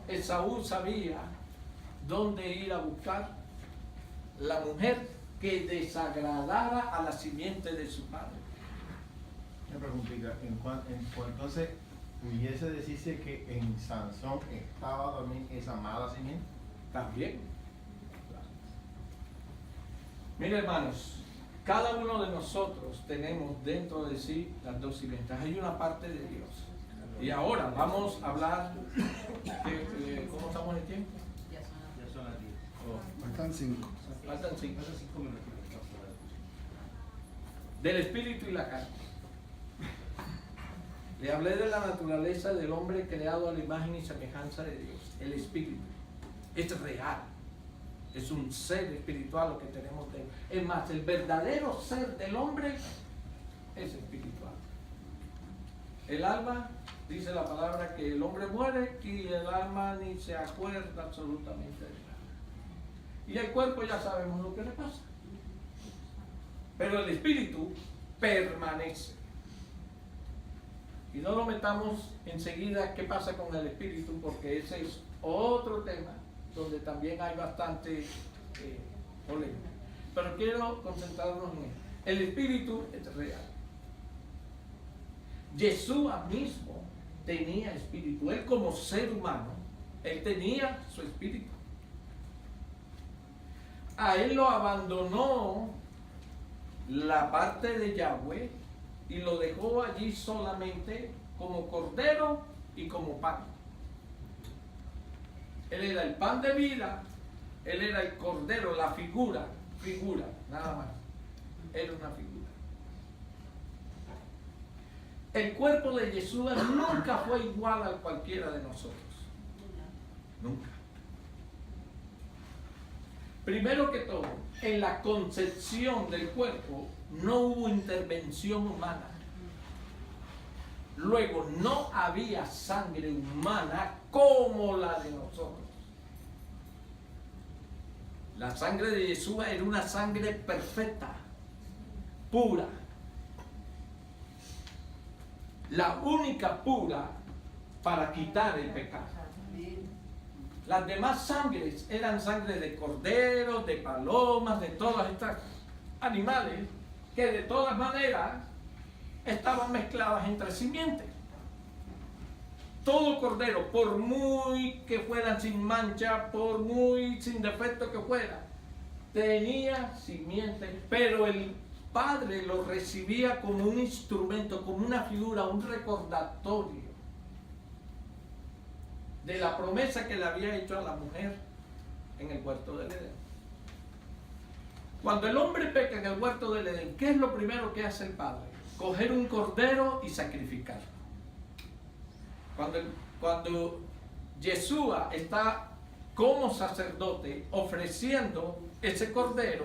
Esaú sabía dónde ir a buscar la mujer que desagradara a la simiente de su padre. Una preguntita, entonces pudiese decirse que en Sansón estaba también esa mala simiente. También. Mira, hermanos, cada uno de nosotros tenemos dentro de sí las 2 simientes. Hay una parte de Dios. Y ahora vamos a hablar de ¿cómo estamos en tiempo? Ya son las 10. Faltan 5. Faltan 5. Hace 5 minutos. Del espíritu y la carne. Le hablé de la naturaleza del hombre creado a la imagen y semejanza de Dios. El espíritu es real. Es un ser espiritual lo que tenemos dentro. Es más, el verdadero ser del hombre es espiritual. El alma, dice la palabra que el hombre muere y el alma ni se acuerda absolutamente de nada. Y el cuerpo ya sabemos lo que le pasa. Pero el espíritu permanece. Y no lo metamos enseguida qué pasa con el espíritu, porque ese es otro tema donde también hay bastante polémica. Pero quiero concentrarnos en él. El espíritu es real. Yeshua mismo tenía espíritu. Él como ser humano, él tenía su espíritu. A él lo abandonó la parte de Yahweh y lo dejó allí solamente como cordero y como pan. Él era el pan de vida, él era el cordero, la figura, nada más. Era una figura. El cuerpo de Yeshua nunca fue igual a cualquiera de nosotros. Nunca. Primero que todo, en la concepción del cuerpo no hubo intervención humana. Luego, no había sangre humana como la de nosotros. La sangre de Yeshua era una sangre perfecta, pura. la única pura para quitar el pecado. Las demás sangres eran sangre de corderos, de palomas, de todas estas animales que de todas maneras estaban mezcladas entre simientes. Todo cordero, por muy que fueran sin mancha, por muy sin defecto que fuera, tenía simiente, pero el Padre lo recibía como un instrumento, como una figura, un recordatorio de la promesa que le había hecho a la mujer en el huerto del Edén. Cuando el hombre peca en el huerto del Edén, ¿qué es lo primero que hace el Padre? Coger un cordero y sacrificarlo. Cuando Yeshua está como sacerdote ofreciendo ese cordero,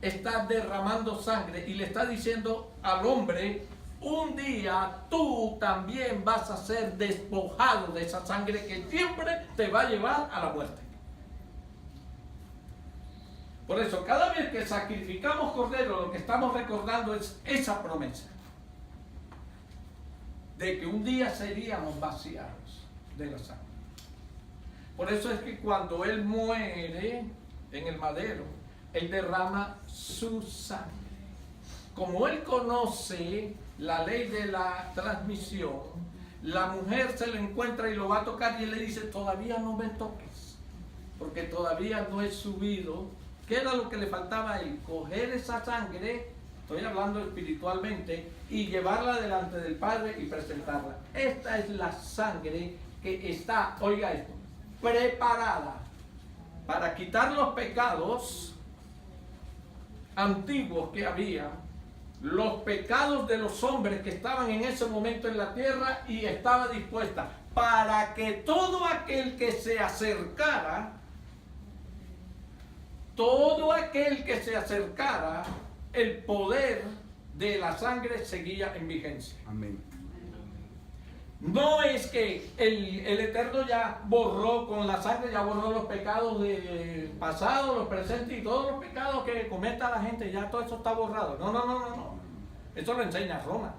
está derramando sangre y le está diciendo al hombre: un día tú también vas a ser despojado de esa sangre que siempre te va a llevar a la muerte. Por eso, cada vez que sacrificamos cordero, lo que estamos recordando es esa promesa de que un día seríamos vaciados de la sangre. Por eso es que cuando Él muere en el madero, Él derrama su sangre. Como Él conoce la ley de la transmisión, la mujer se lo encuentra y lo va a tocar y Él le dice: todavía no me toques, porque todavía no he subido. ¿Qué era lo que le faltaba a Él? Coger esa sangre, estoy hablando espiritualmente, y llevarla delante del Padre y presentarla. Esta es la sangre que está, oiga esto, preparada para quitar los pecados antiguos que había, los pecados de los hombres que estaban en ese momento en la tierra, y estaba dispuesta para que todo aquel que se acercara, el poder de la sangre seguía en vigencia. Amén. No es que el Eterno ya borró con la sangre, ya borró los pecados del pasado, los presentes y todos los pecados que cometa la gente, ya todo eso está borrado. No. Eso lo enseña Roma.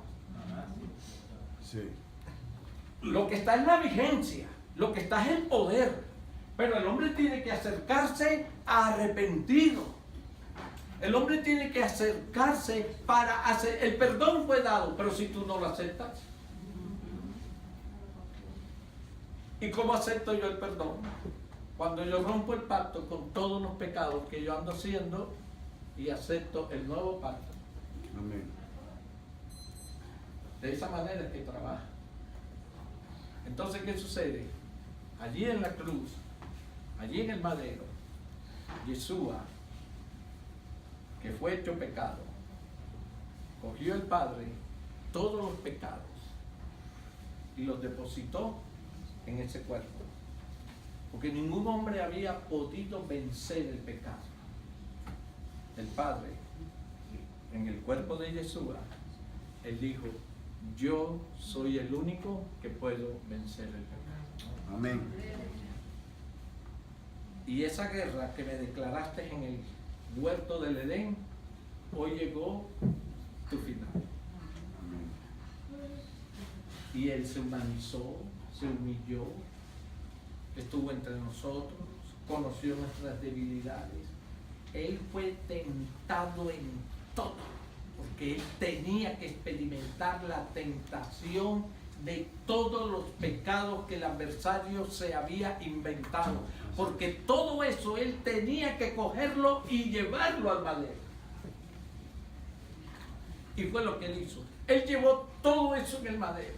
Sí. Lo que está es la vigencia, lo que está es el poder. Pero el hombre tiene que acercarse arrepentido. El hombre tiene que acercarse para hacer. El perdón fue dado, pero si tú no lo aceptas. ¿Y cómo acepto yo el perdón? Cuando yo rompo el pacto con todos los pecados que yo ando haciendo y acepto el nuevo pacto. Amén. De esa manera es que trabaja. Entonces, ¿qué sucede? Allí en la cruz, allí en el madero, Yeshua, que fue hecho pecado, cogió el Padre todos los pecados y los depositó en ese cuerpo. Porque ningún hombre había podido vencer el pecado. El Padre, en el cuerpo de Yeshua, Él dijo: yo soy el único que puedo vencer el pecado. Amén. Y esa guerra que me declaraste en el huerto del Edén, hoy llegó tu final. Amén. Y Él se humanizó, se humilló, estuvo entre nosotros, conoció nuestras debilidades. Él fue tentado en todo, porque Él tenía que experimentar la tentación de todos los pecados que el adversario se había inventado, porque todo eso Él tenía que cogerlo y llevarlo al madero. Y fue lo que Él hizo. Él llevó todo eso en el madero.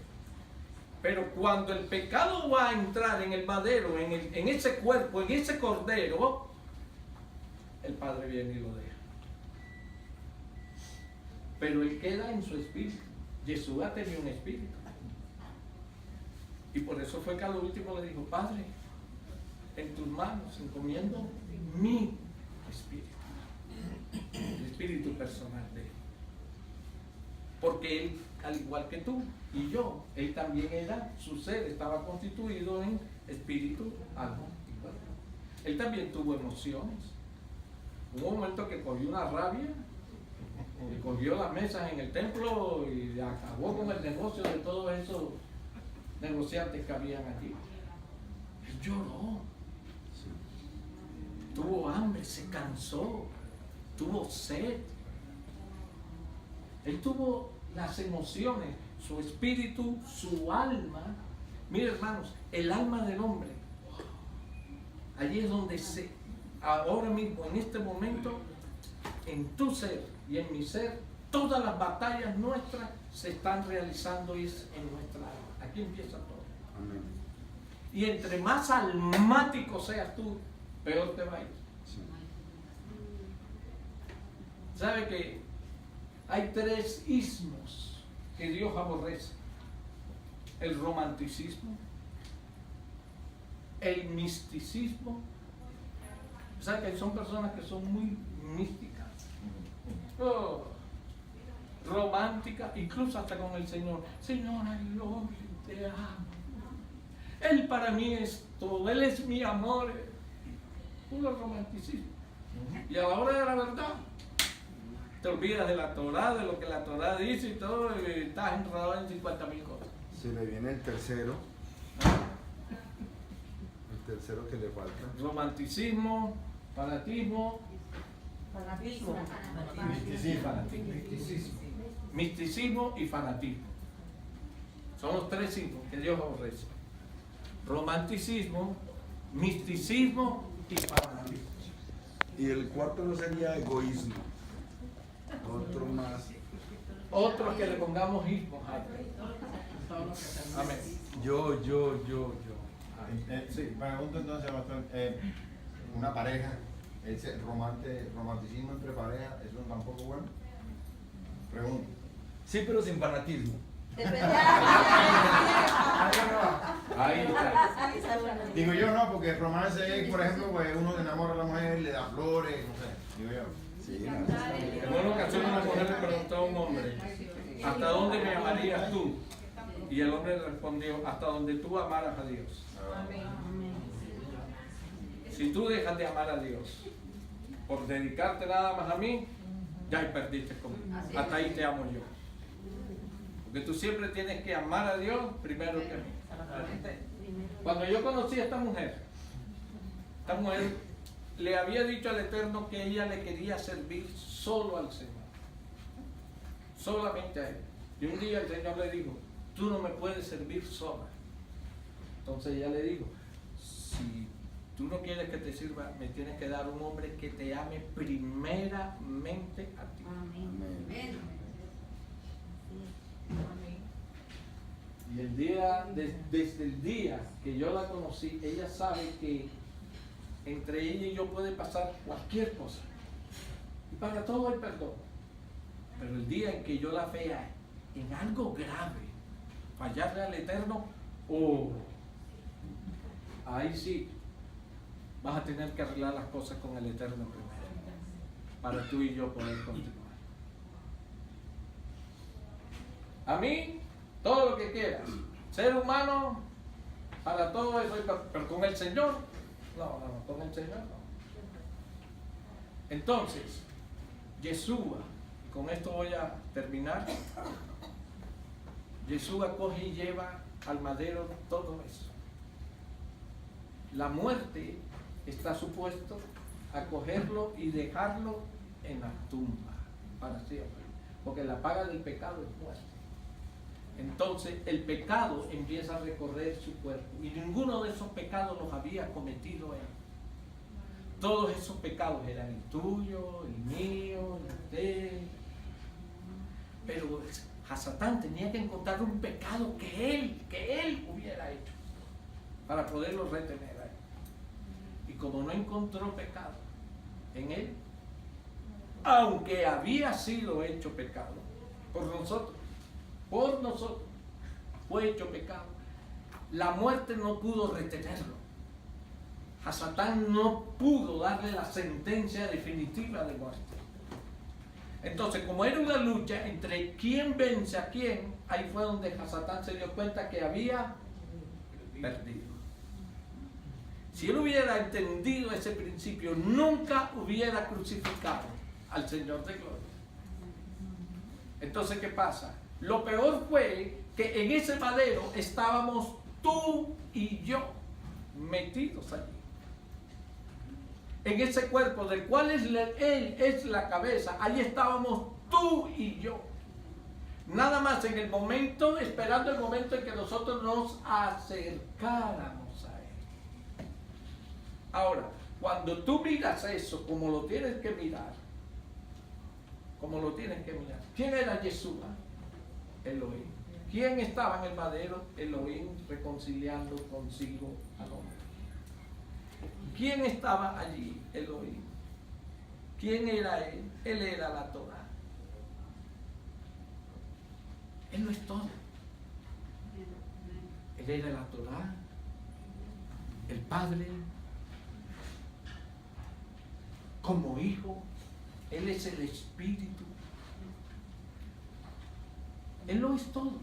Pero cuando el pecado va a entrar en el madero, en ese cuerpo, en ese cordero, el Padre viene y lo deja. Pero Él queda en su espíritu. Yeshua tenía un espíritu. Y por eso fue que al último le dijo: Padre, en tus manos encomiendo mi espíritu. El espíritu personal de Él. Porque Él, al igual que tú y yo, Él también era, su ser estaba constituido en espíritu, alma y cuerpo. Él también tuvo emociones. Hubo un momento que cogió una rabia Y cogió las mesas en el templo y acabó con el negocio de todos esos negociantes que habían allí. Él lloró. Tuvo hambre, se cansó, tuvo sed. Él tuvo las emociones, su espíritu, su alma. Mire, hermanos, el alma del hombre. Allí es donde ahora mismo, en este momento, en tu ser y en mi ser, todas las batallas nuestras se están realizando en nuestra alma. Aquí empieza todo. Amén. Y entre más almático seas tú, peor te va a ir. Sí. ¿Sabe que hay 3 ismos que Dios aborrece? El romanticismo, el misticismo. ¿Sabe que son personas que son muy místicas? Oh, románticas, incluso hasta con el Señor. Señor, I love you, te amo. Él para mí es todo, Él es mi amor. Puro romanticismo. Y a la hora de la verdad, te olvidas de la Torá, de lo que la Torá dice y todo, y estás enredado en 50.000 cosas. Se le viene el tercero. El tercero que le falta. Romanticismo, fanatismo, Fanatismo. misticismo y fanatismo. Son los 3 ismos que Dios aborrece. Romanticismo, misticismo y fanatismo. Y el cuarto no sería egoísmo. Otro más. Otro que le pongamos ismos. Amén. Yo. Sí. Pregunto entonces, pastor, una pareja, ese romanticismo entre parejas, ¿eso tampoco es bueno? Pregunto. Sí, pero sin fanatismo. Ahí está. Digo yo no, porque el romance es, por ejemplo, pues uno enamora a la mujer, le da flores, no sé, digo yo. Sí, En una ocasión una mujer le preguntó a un hombre, ¿hasta dónde me amarías tú? Y el hombre le respondió, hasta donde tú amaras a Dios. Si tú dejas de amar a Dios por dedicarte nada más a mí, ya perdiste conmigo. Hasta ahí te amo yo. Porque tú siempre tienes que amar a Dios primero que a mí. Cuando yo conocí a esta mujer le había dicho al Eterno que ella le quería servir solo al Señor. Solamente a Él. Y un día el Señor le dijo, tú no me puedes servir sola. Entonces ella le dijo, si tú no quieres que te sirva, me tienes que dar un hombre que te ame primeramente a ti. Amén. Y desde el día que yo la conocí, ella sabe que entre ella y yo puede pasar cualquier cosa. Y para todo hay perdón. Pero el día en que yo la vea en algo grave, fallarle al Eterno, ahí sí vas a tener que arreglar las cosas con el Eterno primero, para tú y yo poder continuar. A mí, todo lo que quieras, ser humano, para todo eso, pero con el Señor, no, con el Señor no. Entonces, Yeshua, con esto voy a terminar, Yeshua coge y lleva al madero todo eso. La muerte está supuesto a cogerlo y dejarlo en la tumba para siempre, porque la paga del pecado es muerte. Entonces el pecado empieza a recorrer su cuerpo y ninguno de esos pecados los había cometido él. Todos esos pecados eran el tuyo, el mío, el de él. Pero Hasatán tenía que encontrar un pecado que él hubiera hecho para poderlo retener a él. Y como no encontró pecado en él, aunque había sido hecho pecado por nosotros, fue hecho pecado, la muerte no pudo retenerlo. Hasatán no pudo darle la sentencia definitiva de muerte. Entonces, como era una lucha entre quién vence a quién, ahí fue donde Hasatán se dio cuenta que había perdido. Si él hubiera entendido ese principio, nunca hubiera crucificado al Señor de gloria. Entonces, ¿qué pasa? Lo peor fue que en ese madero estábamos tú y yo metidos allí. En ese cuerpo del cual Él es la cabeza, allí estábamos tú y yo. Nada más en el momento, esperando el momento en que nosotros nos acercáramos a Él. Ahora, cuando tú miras eso como lo tienes que mirar, ¿quién era Yeshua? Elohim. ¿Quién estaba en el madero? Elohim, reconciliando consigo al hombre. ¿Quién estaba allí? Elohim. ¿Quién era Él? Él era la Torá. Él no es todo. Él era la Torá, el Padre, como Hijo. Él es el Espíritu. Él lo es todo.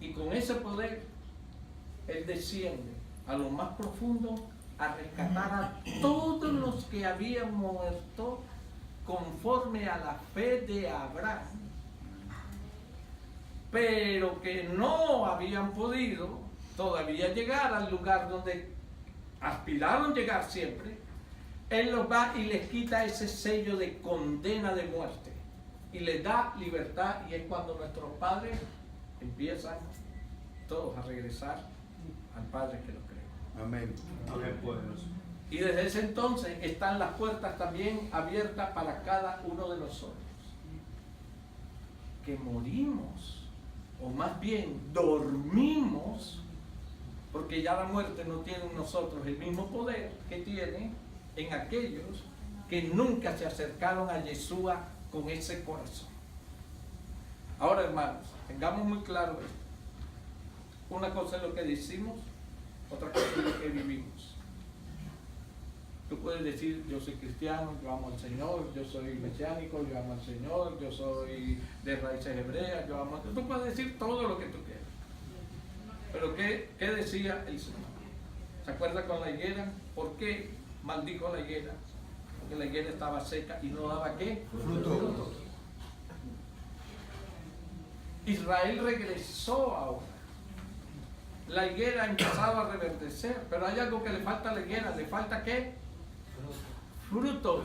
Y con ese poder, Él desciende a lo más profundo a rescatar a todos los que habían muerto conforme a la fe de Abraham, pero que no habían podido todavía llegar al lugar donde aspiraron llegar siempre. Él los va y les quita ese sello de condena de muerte y les da libertad, y es cuando nuestros padres empiezan todos a regresar al Padre que los creó. Amén. Amén, poderoso. Y desde ese entonces están las puertas también abiertas para cada uno de nosotros que morimos, o más bien dormimos, porque ya la muerte no tiene en nosotros el mismo poder que tiene en aquellos que nunca se acercaron a Yeshua con ese corazón. Ahora, hermanos, tengamos muy claro esto. Una cosa es lo que decimos, otra cosa es lo que vivimos. Tú puedes decir, yo soy cristiano, yo amo al Señor, yo soy mesiánico, yo amo al Señor, yo soy de raíces hebreas, yo amo. Tú puedes decir todo lo que tú quieras. Pero ¿qué decía el Señor? ¿Se acuerda con la higuera? ¿Por qué maldijo la higuera? Porque la higuera estaba seca y no daba ¿qué? Fruto. Israel regresó ahora. La higuera ha empezado a reverdecer, pero hay algo que le falta a la higuera. ¿Le falta qué? Frutos.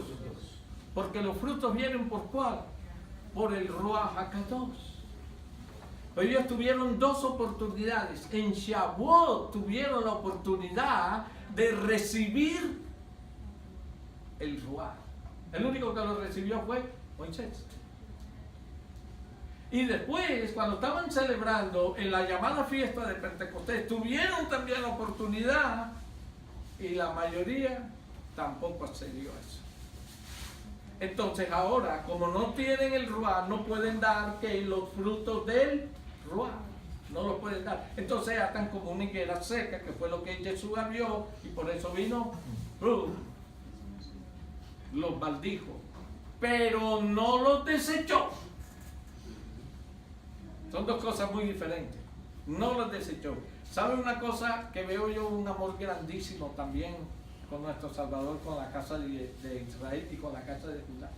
Porque los frutos vienen ¿por cuál? Por el Ruach HaKadosh. Pero ellos tuvieron dos oportunidades. En Shavuot tuvieron la oportunidad de recibir el Ruach. El único que lo recibió fue Moisés. Y después, cuando estaban celebrando en la llamada fiesta de Pentecostés, tuvieron también la oportunidad, y la mayoría tampoco accedió a eso. Entonces ahora, como no tienen el Ruach, no pueden dar que los frutos del Ruach, no los pueden dar. Entonces ya están como una higuera seca, que fue lo que Jesús vio, y por eso vino, los maldijo, pero no los desechó. Son dos cosas muy diferentes. No los desechó. ¿Sabe una cosa que veo yo? Un amor grandísimo también con nuestro Salvador, con la casa de Israel y con la casa de Judá.